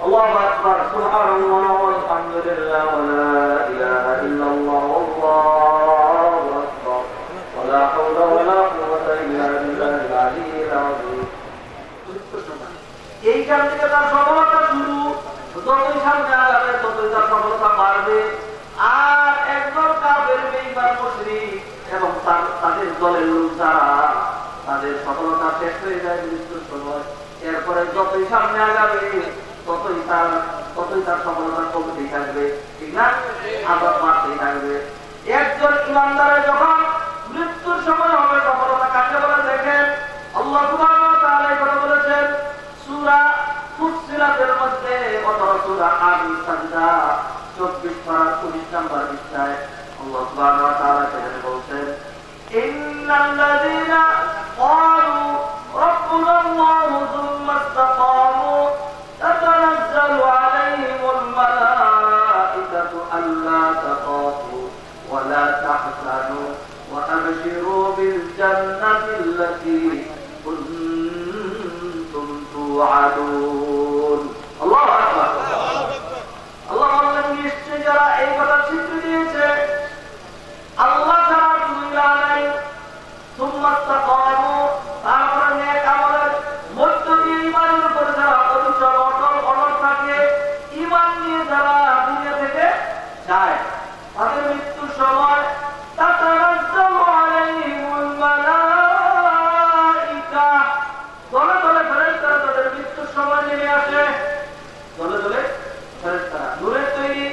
আল্লাহু আকবার, সুবহানাল্লাহ ওয়ালহামদুলিল্লাহ ওয়া লা ইলাহা ইল্লাল্লাহ আল্লাহু আকবার ওয়া লা হাওলা ওয়া লা কুওয়াতা ইল্লা বিল্লাহিল আলিয়্যিল আযীম। এইখান থেকে তার সফলতা শুরু, যতই সামনে আগাবে ততই তার সফলতা বাড়বে। আর একজন কাফের বেঈমান মুশরিক এবং তাদের দলের লোক যারা, তাদের সফলতা শেষ হয়ে যায় মৃত্যুর সময়। এরপরে যতই সামনে আগাবে ততই তার সফলতা কমতেই থাকবে, ঠিক না? আবার বাড়তেই থাকবে। একজন ইমানদারের যখন মৃত্যুর সময় হবে সফলতা কাকে বলে দেখেন, আল্লাহ সুবহানাহু ওয়া তাআলা এই কথা বলেছেন সূরা ফুসসিলাতের মধ্যে, অথবা সূরা আল-সাজদা 24 পারা 19 নম্বর পৃষ্ঠায় আল্লাহ সুবহানাহু ওয়া তাআলা সেখানে বলছেন ইন্নাল্লাযীনা ক্বালু রাব্বুনাল্লাহু সুম্মা ইসতাকামু তাতানাজ্জালু আলাইহিমুল মালাঈকাতু আল্লা তাখাফু ওয়া লা তাহজানু ওয়া আবশিরু বিল জান্নাতিল্লাতী কুনতুম তুআদুন। আল্লাহু আকবার। আল্লাহ বললেন নিশ্চয় যারা এই কথা স্বীকৃতি দিয়েছে আল্লাহ ছাড়া কোন ইলাহ নাই, সুম্মা ইসতাকামু, তারপরে নেক আমলের মধ্য দিয়ে ঈমানের উপর যারা অবিচল অটল থাকে, ঈমান নিয়ে যারা দুনিয়া থেকে যায়, তাদের মৃত্যুর সময় তাতানাজ্জালু আলাইহিমুল মালাঈকা, দলে দলে ফেরেশতারা তাদের মৃত্যুর সময় নেমে আসে। দলে দলে ফেরেশতারা, নূরের তৈরি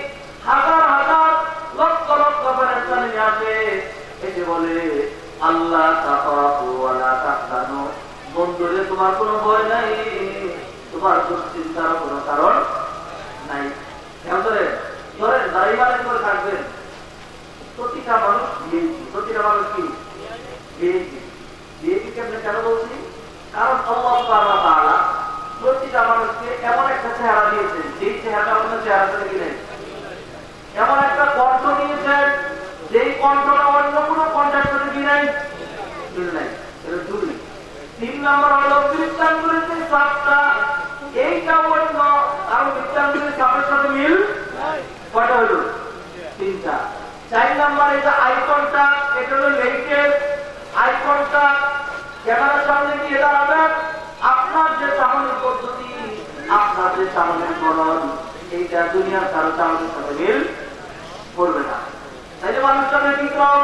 হাজার হাজার লক্ষ লক্ষ ফেরেশতা নেমে আসে, এসে বলে আল্লাহ তাখাফু ওয়া লা তাহজানু, বন্ধুরে তোমার কোনো ভয় নাই, তোমার দুশ্চিন্তার কোনো কারণ নাই। খেয়াল করে ধরেন দাঁড়িয়ে করে থাকবেন, প্রতিটা মানুষ ভিআইপি, প্রতিটা মানুষ কি ভিআইপি। ভিআইপিকে আপনি কেন বলছি? কারণ আল্লাহ সুবহানাহু ওয়া তাআলা প্রতিটা মানুষকে এমন একটা চেহারা দিয়েছেন, যেই চেহারাটা অন্য চেহারার সাথে মিলে, এমন একটা কণ্ঠ দিয়েছেন যেই কণ্ঠটা অন্য কোনো কণ্ঠের সাথে মিল নাই। এটা দুই। 3 নম্বর হলো বৃত্তাঙ্গুলির যে চাপটা, এইটা অন্য কারণ বৃত্তাঙ্গুলির চাপের সাথে মিল কয়টা হলো? 3টা। 4 নম্বর এটা আই কন্টাক্ট, এটা হলো লেটেস্ট আই কন্টাক্ট। ক্যামেরার সামনে গিয়ে দাঁড়াবেন, আপনার যে চাহনির পদ্ধতি, আপনার যে চাহনির গঠন, এইটা দুনিয়ার কারো চাহনির সাথে মিল করবে না। তাই যে মানুষটা ব্যতিক্রম,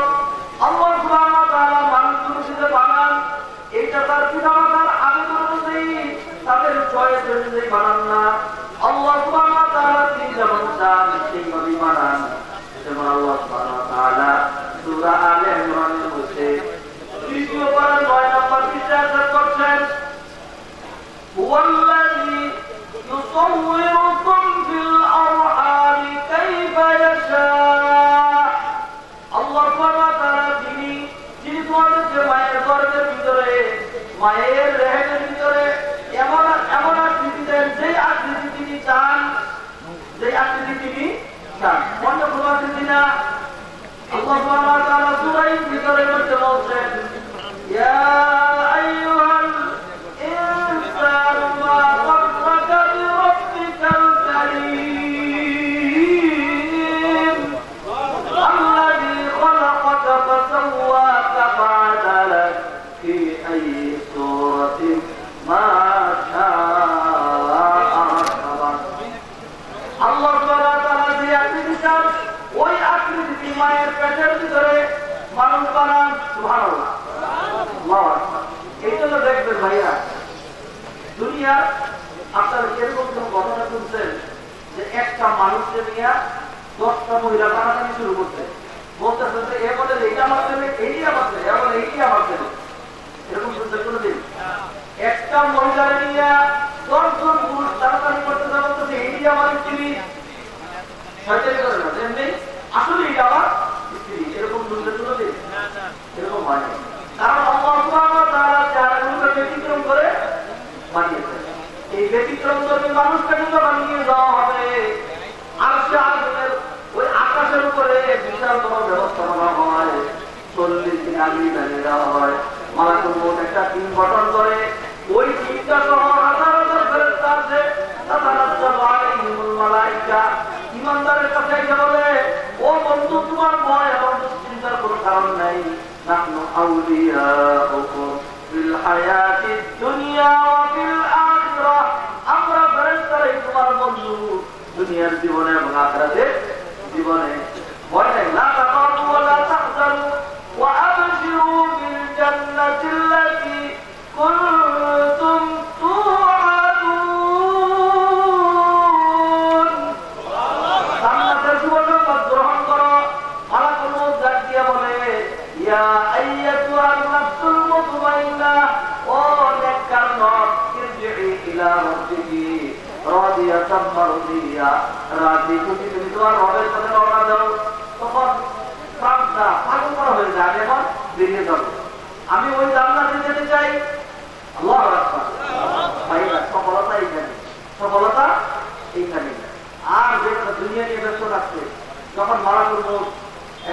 আল্লাহ সুবহানাহু ওয়া তাআলা মানুষগুলোকে বানান, এইটা তার পিতামাতার আবেদন অনুযায়ী, তাদের চয়েস অনুযায়ী বানান না। আল্লাহ সুবহানাহু ওয়া তাআলা যেমন চান সেইভাবে মানান। যেমন আল্লাহ সুবহানাহু ওয়া তাআলা সূরা আলে ইমরানের মধ্যে ৩য় পারা ৯ নম্বর পৃষ্ঠায় আয়াত করছেন, হুয়াল্লাযী ইউসাউwirukum ফিল আরহামি কাইফা ইয়াশা। আল্লাহ সুবহানাহু ওয়া তাআলা যিনি তোমাদেরকে মায়ের গর্ভের ভিতরে, মায়ের রেহেমের ভিতরে এমন এমন আকৃতি দেন, যে আকৃতি তিনি চান, যে আকৃতি তিনি চান। অন্য কোনো আকৃতি না। আল্লাহ সুবহানাহু ওয়া তাআলা সূরা ইনফিতারের মধ্যে বলছেন, ইয়া আইয়ুহাল ইনসানু মা গাররাকা বিরাব্বিকাল কারীম আল্লাযী খালাকাকা ফাসাওয়াকা ফাআদালাক ফি আইয়ি সূরাতিন মা শাআ রাকাবাক। আল্লাহ সুবহানাহু ওয়া তাআলা যে আকৃতি চান, ওই আকৃতি মায়ের পেটের ভিতরে মানুষ বানান। সুবহানাল্লাহ, আল্লাহু আকবার। এই জন্য দেখবেন ভাইয়া, দুনিয়ার আপনারা এরকম কোন ঘটনা শুনছেন যে একটা মানুষকে নিয়ে 10টা মহিলা টানাটানি শুরু করছে, বলতেছে যে এ বলে এইটা আমার ছেলে, এইটি আমার ছেলে, এ বলে এইটি আমার ছেলে। এরকম শুনছেন কোনোদিন? একটা মহিলা নিয়ে 10 জন পুরুষ টানাটানি করতেছে, বলতেছে এইটি আমার স্ত্রী। শয়তানি করে না, এমনি আসলে এইটা আমার স্ত্রী। এরকম শুনছেন কোনোদিন? এরকম হয় না। কারণ আল্লাহ সুবহানাহু ওয়া তাআলা যারাগুলোকে ব্যতিক্রম করে বানিয়েছেন, এই ব্যতিক্রম ধর্মী মানুষটাকে যখন নিয়ে যাওয়া হবে আরশে আজিমের ওই আকাশের উপরে বিশাল বড় ব্যবস্থাপনা হয়, 40 দিন আগে জানিয়ে দেওয়া হয়। মালাকুল মউত একটা টিম গঠন করে, ওই টিমটা সহ হাজার হাজার ফেরেশতা আছে, তাতানাজ্জালু আলাইহিমুল মালায়েকা। ইমানদারের কাছে এসে বলে, ও বন্ধু, তোমার ভয় এবং দুশ্চিন্তার কোনো কারণ নাই। নাহনু আউলিয়াউকুম ফিল হায়াতিদ দুনিয়া ওয়া ফিল আখিরাহ। আমরা ফেরেশতারাই তোমার বন্ধু, দুনিয়ার জীবনে এবং আখিরাতের জীবনে। ভয় নাই। লা তাকাফু ওয়া লা তাহজানু ওয়া আবশিরু বিল জান্নাতিল্লাতী কুনতুম তুআদুন। জান্নাতের সুসংবাদ গ্রহণ করো। মালাকুল মউত ডাক দিয়ে বলে, ইয়া আইয়াতুহান নাফসুল মুতমাইন্নাহ, ও নেককার নফস, ইরজিই ইলা রাব্বিকি রাদিয়াতাম মারদিয়া। রাজি খুশি তুমি তোমার রবের সাথে রওনা দাও। তখন প্রাণটা পাগল করা হয়ে যায়, আমি এখন বেরিয়ে যাবো, আমি ওই জান্নাতে যেতে চাই। আল্লাহু আকবার। ভাইরা, সফলতা এইখানে, সফলতা এইখানে। আর যেটা দুনিয়া নিয়ে ব্যস্ত থাকছে, যখন মালাকুল মউত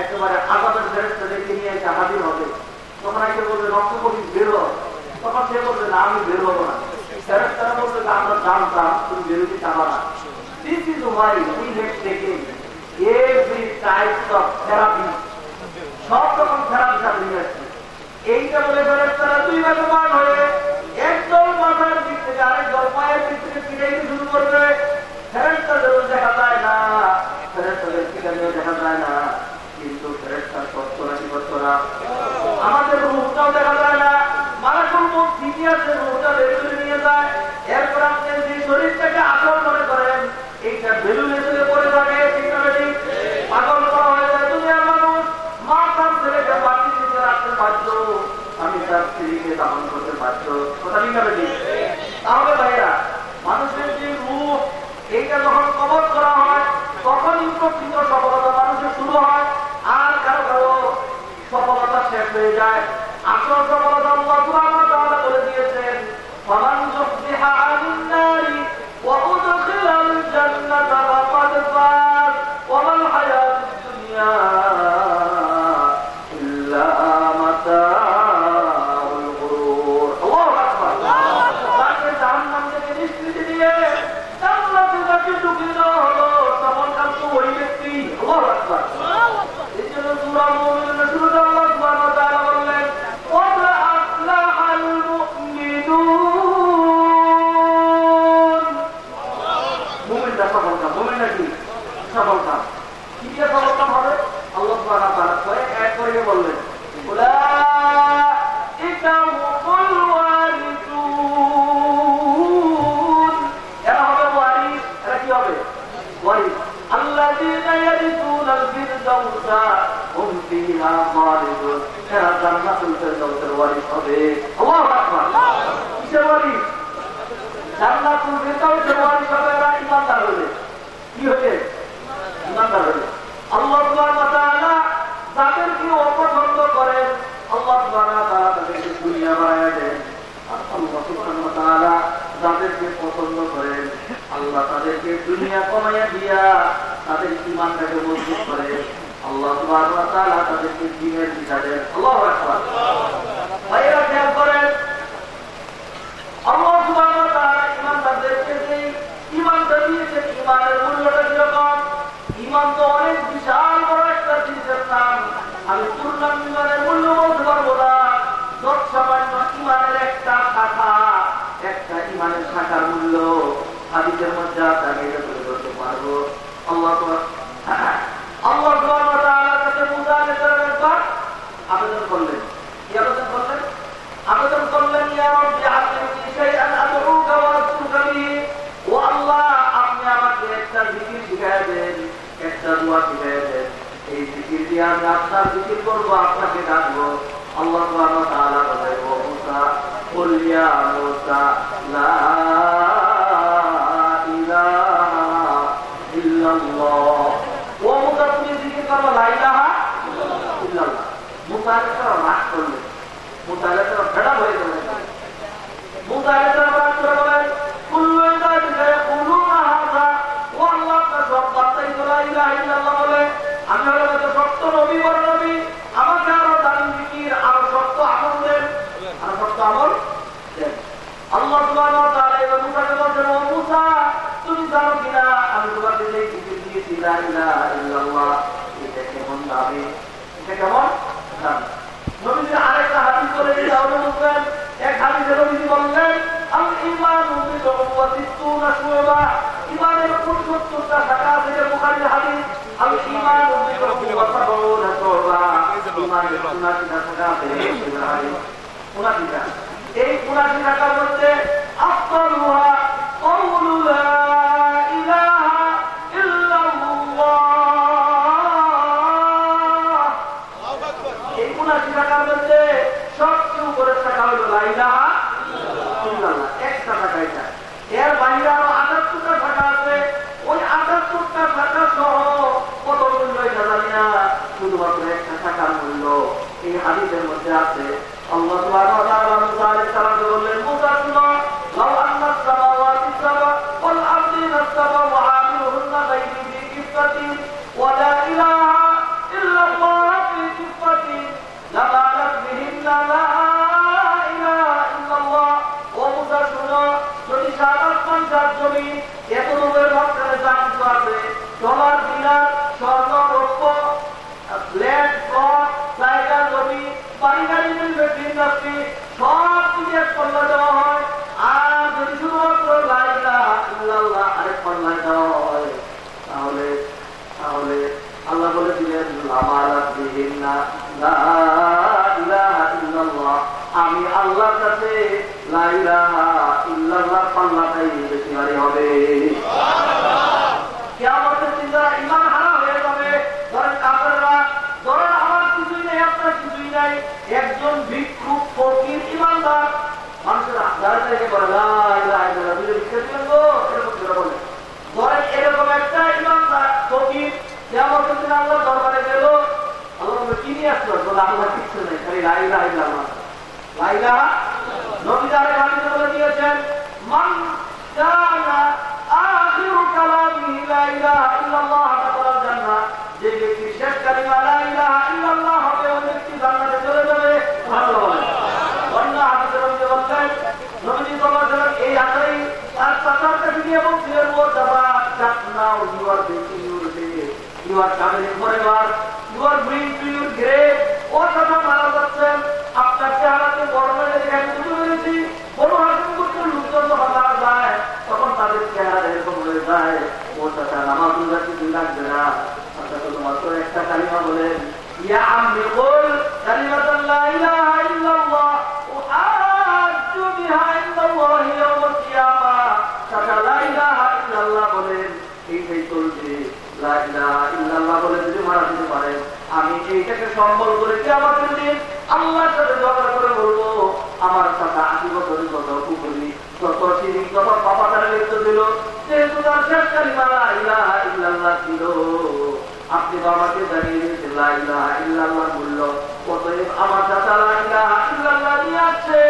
একেবারে আযাবের ফেরেশতাদেরকে নিয়ে এসে হাজির হবে, তখন এসে বলবে রক্ত কবি বের হও। তখন সে বলবে না, আমি বের হবো না। ফেরেশতারা বলবে আমরা জানতাম তুমি বেরোতে চাবা না। This is why we have taken every type of therapy, সব রকম থেরাপি সাথে নিয়ে আসছে। এইটা বলে ফেরেশতারা দুই ভাগে ভাগ হয়ে একদল মাথার দিক থেকে আরেকদল পায়ের দিক থেকে পিটাইতে শুরু করবে। ফেরেশতাদেরও দেখা যায় না, ফেরেশতাদের পিটানিও দেখা যায় না, কিন্তু ফেরেশতার তত্ত্বরা কি তত্ত্বরা আমাদের রূপটাও দেখা যায় না। মালাকুল মউত সিনিয়রদের রূপটা বের করে নিয়ে যায়। এরপর আপনি যে শরীরটাকে আসল মনে করেন, এইটা বেলুনে চলে পড়ে থাকে, পাগল করা হয়ে যায়। দুনিয়ার মানুষ মা তার ছেলেকে মাটির নিচে রাখতে বাধ্য, আমি তার স্ত্রীকে দাফন করতে বাধ্য। কথা ঠিক না বেশি? তাহলে ভাইরা, মানুষের যে রূপ, এইটা যখন কবর করা হয়, তখনই প্রকৃত সফলতা মানুষের শুরু হয়। আর কারো কারো সফলতা শেষ হয়ে যায়। আসল সফলতা আল্লাহ সুবহানাহু ওয়া তাআলা বলে দিয়েছেন, ফামান যুহজিহা আনিন নারি ওয়া উদখিলাল জান্নাতা ফাকাদ ফাজ ওয়া মাল হায়াতুদ দুনিয়া ইল্লা মাতাউল গুরুর। আল্লাহু আকবার। তাকে জাহান্নাম থেকে নিষ্কৃতি দিয়ে জান্নাতে যাকে ঢুকিয়ে দেওয়া হলো, তখন কিন্তু ওই ব্যক্তি। আল্লাহু আকবার। এই জন্য সূরা মুমিনুনের শুরুতে আল্লাহ সুবহানাহু ওয়া তাআলা বললেন, قد أفلح المؤمنون। মুমিনটা সফলতা, মুমিনটা কি সফলতা? কি দিয়ে সফলতা হবে? আল্লাহ সুবহানাহু ওয়া তাআলা কয়েক আয়াত করে বললেন, উলাইকা হুমুল ওয়ারিসুন। এরা হবে ওয়ারিস। এরা কি হবে? ওয়ারিস। ফিরদাউসা হুম ফিহা খালিদুন এরা জান্নাতুল ফিরদাউসের ওয়ারিস হবে আল্লাহু আকবার কিসের ওয়ারিস জান্নাতুল ফিরদাউসের ওয়ারিস হবে এরা ঈমানদার হলে কি হবে ঈমানদার হলে আল্লাহ সুবহানাহু ওয়া তাআলা যাদেরকে অপছন্দ করেন আল্লাহ সুবহানাহু ওয়া তাআলা তাদেরকে দুনিয়া বানায় দেন আর আল্লাহ সুবহানাহু ওয়া তাআলা যাদেরকে পছন্দ করেন আল্লাহ তাদেরকে দুনিয়া কমাইয়া দিয়া তাদের ঈমানটাকে মজবুত করে আল্লাহ সুবহানাহু ওয়া তাআলা তাদেরকে দ্বীনের শিক্ষা দেন আল্লাহু আকবার ভাইরা খেয়াল করেন আল্লাহ সুবহানাহু ওয়া তাআলা ঈমানদারদেরকে যে ঈমানটা দিয়েছেন ঈমানের মূল্যটা কিরকম ঈমান তো অনেক বিশাল বড় একটা জিনিসের নাম আমি পূর্ণাঙ্গ ঈমানের মূল্য বলতে পারবো না যত সামান্য ঈমানের একটা শাখা একটা ঈমানের শাখার মূল্য হাদিসের মধ্যে আছে আমি এটা তুলে ধরতে পারবো আল্লাহ সুবহানাহু ওয়া তাআলার কাছে মুসা আলাইহিস সালাম একবার আবেদন করলেন কি আবেদন করলেন ইয়া রাব্বি আল্লিমনি শাইআন আদউকা ওয়া আস'আলুকা বিহি ও আল্লাহ আপনি আমাকে একটা জিকির শিখায় দেন একটা দোয়া শিখায় দেন এই জিকির দিয়ে আমি আপনার জিকির করব আপনাকে ডাকবো আল্লাহ সুবহানাহু ওয়া তাআলা বলেন ও মুসা কুল ইয়া মুসা লা ইলাহা ইল্লাল্লাহ ও মুসা তুমি জিকির করো লা ইলাহা ইল্লাল্লাহ মুসা আলাইহিস সালাম রাগ করলেন মুসা আলাইহিস সালাম ফেডা হয়ে গেলেন মুসা আলাইহিস সালাম রাগ করে বলেন কুল্লু ইবাদিকা ইয়াকুলুনা হাযা ও আল্লাহ আপনার সব বান্দাই লা ইলাহা ইল্লাল্লাহ বলে আমি হলো তো সত্য নবী বড় নবী আমাকে আরো দারুণ জিকির আরো সত্য আমল দেন আরো সত্য আমল দেন আল্লাহ সুবহানাহু ওয়া তাআলা এবার মুসাকে বলেন ও মুসা তুমি জানো কিনা আমি তোমাকে যে জিকির দিয়েছি লা ইলাহা ইল্লাল্লাহ এটা কেমন দাবি এটা কেমন দাবি নবীজি আরেকটা হাদিস করে তাহলে বলবেন এক হাদিসে নবীজি বললেন আল ঈমানু বিদউন ওয়া সিত্তুনা শুবা ঈমানের ৭৫টা শাখা আছে বুখারীর হাদিস আল ঈমানু বিদউন ওয়া সাবউনা শুবা ঈমানের ৭৯টা শাখা আছে বুখারীর হাদিস ৭৯টা এই ৭৯ শাখার মধ্যে আফদালুহা কাউলু লা ইলাহা ইল্লাল্লাহ এই ৭৯ শাখার মধ্যে সবচেয়ে উপরের শাখা হলো লা ইলাহা ইল্লাল্লাহ একটা শাখা এটা এর বাইরে আরো ৭৮টা শাখা আছে ওই ৭৮টা শাখা সহ কত মূল্য এটা জানি না শুধুমাত্র একটা শাখার মূল্য এই হাদিসের মধ্যে আছে আল্লাহ সুবহানাহু ওয়া তাআলা মুসা আলাইহিস সালামকে বললেন মুসা শুনো লাউ আন্নাস সামাওয়াতি সাবা ওয়াল আরদিনা সাবা ওয়া আমিরুহুন্না বাইনি ফি কিফাতিন ওয়া লা ইলাহা ইল্লাল্লাহ ফি কিফাতিন লাবালাত বিহিন্না লা ইলাহা ইল্লাল্লাহ ও মুসা শুনো যদি সাত আসমান সাত জমিন এত রূপের মাঝখানে যা কিছু আছে তোমার দিনার স্বর্ণ রৌপ্য ল্যান্ড প্লট জায়গা জমি বাড়ি গাড়ি মিলবে ইন্ডাস্ট্রি সব কিছু এক পাল্লা দেওয়া হয় আর যদি শুধুমাত্র লা ইলাহা ইল্লাল্লাহ আরেক পাল্লায় দেওয়া হয় তাহলে আল্লাহ বলে দিলেন লামালাত বিহিন্না লা ইলাহা ইল্লাল্লাহ আমি আল্লাহর কাছে লা ইলাহা ইল্লাল্লাহ পাল্লাটাই বেশি ভারী হবে কিয়ামতের দিন যারা ঈমান হারা হয়ে যাবে ধরেন কাফেররা ধরেন আমার কিছুই নেই আপনার কিছুই নাই একজন ভিক্ষুক ফকির ঈমানদার মানুষের দাঁড়াতে বলে লা ইলাহা ইল্লাল্লাহ বুঝে ভিক্ষা দিলেন তো এরকম করে বলে ধরেন এরকম একটা ঈমানদার ফকির কিয়ামতের দিন আল্লাহর দরবারে গেল আল্লাহ বলে কি নিয়ে আসলো বলে আল্লাহ কিছু নেই খালি লা ইলাহা ইল্লাল্লাহ লা ইলাহা নবী আরেক হাদিসে বলে দিয়েছেন মান কানা আখিরু কালামিহি লা ইলাহা ইল্লাল্লাহ দাখালাল জান্নাহ যে ব্যক্তি শেষ কালিমা লা ইলাহা ইল্লাল্লাহ হবে ওই ব্যক্তি জান্নাতে চলে যাবে সুবহানাল্লাহ অন্য হাদিসে নবী বলেন নবী সাল্লাল্লাহু আলাইহি ওয়াসাল্লাম এই আয়াতেই তার চাচার কাছে গিয়ে বলছিলেন ও বাবা জাত now you are baking your day you are coming forever you are bring to your grave ও চাচা মারা যাচ্ছেন আপনার চেহারাতে বর্ণনা দেখে আমি বুঝতে পেরেছি বড় হাসিম করতে লোকজন যখন মারা যায় তখন তাদের চেহারা এরকম হয়ে যায় ও চাচা নামাজ কিছুই লাগবে না চাচা শুধুমাত্র একটা কালিমা বলেন ইয়া আম্মি কুল কালিমাতুল লা ইলাহা ইল্লাল্লাহ উহাজ্জু বিহা ইনদাল্লাহি ইয়াওমাল কিয়ামাহ চাচা লা ইলাহা ইল্লাল্লাহ বলেন এইটাই চলছে লা ইলাহা ইল্লাল্লাহ বলে মারা যেতে পারেন, আমি এইটাকে সম্বল করে কিয়ামতের দিন আল্লাহর সাথে ঝগড়া করে বলবো আমার সাথে 80 বছরের যত কুফরি তত শিরিক তত পাপাচার লিপ্ত ছিল, যেহেতু তার শেষ কালিমা লা ইলাহা ইল্লাল্লাহ ছিল, আপনি তো আমাকে জানিয়ে দিয়েছেন লা ইলাহা ইল্লাল্লাহর মূল্য, অতএব আমার চাচা লা ইলাহা ইল্লাল্লাহ নিয়ে আসছে,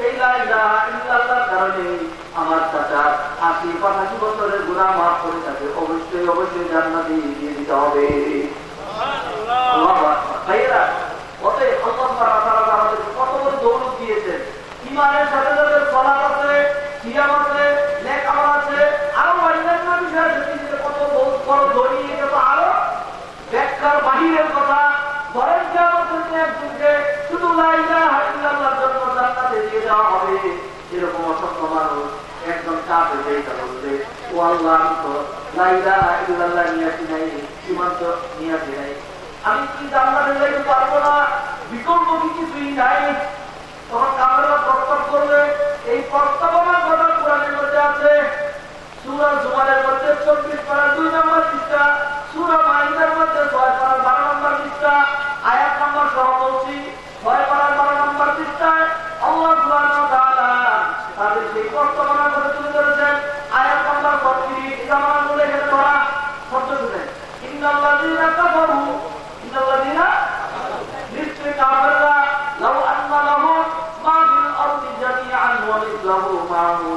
এই লা ইলাহা ইল্লাল্লাহর কারণে আমার চাচা 80-85 বছরের গুনাহ মাফ করে তাকে অবশ্যই অবশ্যই জান্নাতে দিয়ে দিতে হবে। আল্লাহু আকবার। ভাইরা, অতএব আল্লাহ সুবহানাহু ওয়া তাআলা আমাদের কত বড় দৌলত দিয়েছেন। ঈমানের সাথে সাথে সালাত আছে, সিয়াম আছে, নেক আমল আছে, আরো অন্যান্য বিষয় আছে, কিন্তু কত বড় ধনী, এটা তো আরো ব্যাখ্যার বাহিরের কথা। ধরেন কিয়ামতের দিন একজনকে শুধু লা ইলাহা ইল্লাল্লাহর জন্য জান্নাতে দিয়ে দেওয়া হবে, এরকম অসংখ্য মানুষ একজন কাফের যেটা বলবে ও আল্লাহ আমি তো লা ইলাহা ইল্লাল্লাহ নিয়ে আসি নাই, ঈমান তো নিয়ে আসি নাই, আমি কি জান্নাতে যাইতে পারবো না, বিকল্প কি কিছুই নাই। তখন কাফেররা প্রস্তাব করবে, এই প্রস্তাবনার কথা কোরআনের মধ্যে আছে। সূরা জুমারের মধ্যে 24 পারা 2 নম্বর পৃষ্ঠা, সূরা মাইদার মধ্যে 6 পারা 12 নম্বর পৃষ্ঠা, আয়াত নম্বর সহ বলছি 6 পারা 12 নম্বর পৃষ্ঠায় আল্লাহ সুবহানাহু ওয়া তাআলা তাদের সেই প্রস্তাবনার কথা তুলে ধরেছেন। আয়াত নম্বর 32 জামান বলে এখানে ধরা শব্দ শুনেন, ইন্নাল্লাযীনা কাফারু, ইন্নাল্লাযীনা নিশ্চয় কাফেররা লাউ আন্না লাহুম মা ফিল আরদি জামিআন ওয়া মিসলাহু মা'হু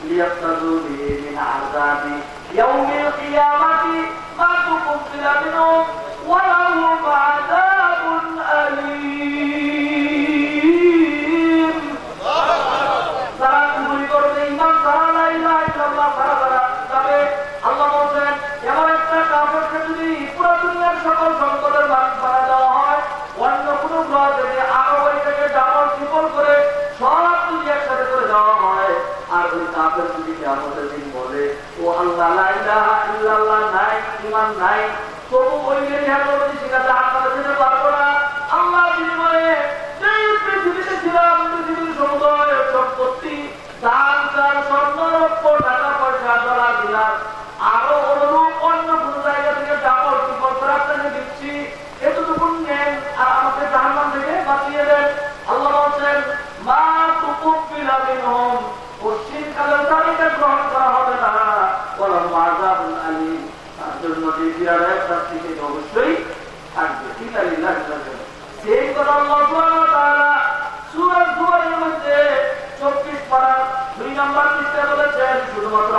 লিয়াফতাদু বিহি মিন আযাবি ইয়াউমিল কিয়ামাতি মা তুকবিলা মিনহুম ওয়া লাহুম আযাবুন আলীম। যারা কুফরি করবে, ঈমান ছাড়া লা ইলাহা ইল্লাল্লাহ ছাড়া তবে আল্লাহ বলেন এমন একটা কাফেরকে যদি পুরো দুনিয়ার সকল সম্পদের মালিক বানায় দেওয়া হয়, অন্য কোনো গ্রহ থেকে আরো ওই থেকে ডাবল ট্রিপল করে সব যদি একসাথে করে দেওয়া হয়, আর ওই কাফের যদি কিয়ামতের দিন বলে ও আল্লাহ লা ইলাহা ইল্লাল্লাহ নাই, ঈমান নাই, তবু ওই নেহাবতি সেটা জাহান্নামে যেতে পারবো না। আল্লাহ বিনিময়ে যেই পৃথিবীতে ছিলাম, পৃথিবীর সমুদয় সম্পত্তি দান চাল স্বর্ণ রৌপ্য টাকা পয়সা ডলার দিলাম, আরো অনুরূপ অন্য কোন জায়গা থেকে ডাবল ট্রিপল করে আপনাকে দিচ্ছি, এতটুকু নেন আর আমাকে জাহান্নাম থেকে বাঁচিয়ে দেন। আল্লাহ বলছেন মা তুকবিলা মিনহুম, পশ্চিমকালেও তাদেরকে গ্রহণ করা হবে না, ওয়া আযাবুন আলীম, তার জন্য যে বিরাট শাস্তি থেকে অবশ্যই থাকবে। ঠিক আছে, সেই কথা আল্লাহ সুবহানাহু ওয়া তাআলা সূরা জুমারের মধ্যে 24 পারা 2 নম্বর পৃষ্ঠায় বলেছেন। শুধুমাত্র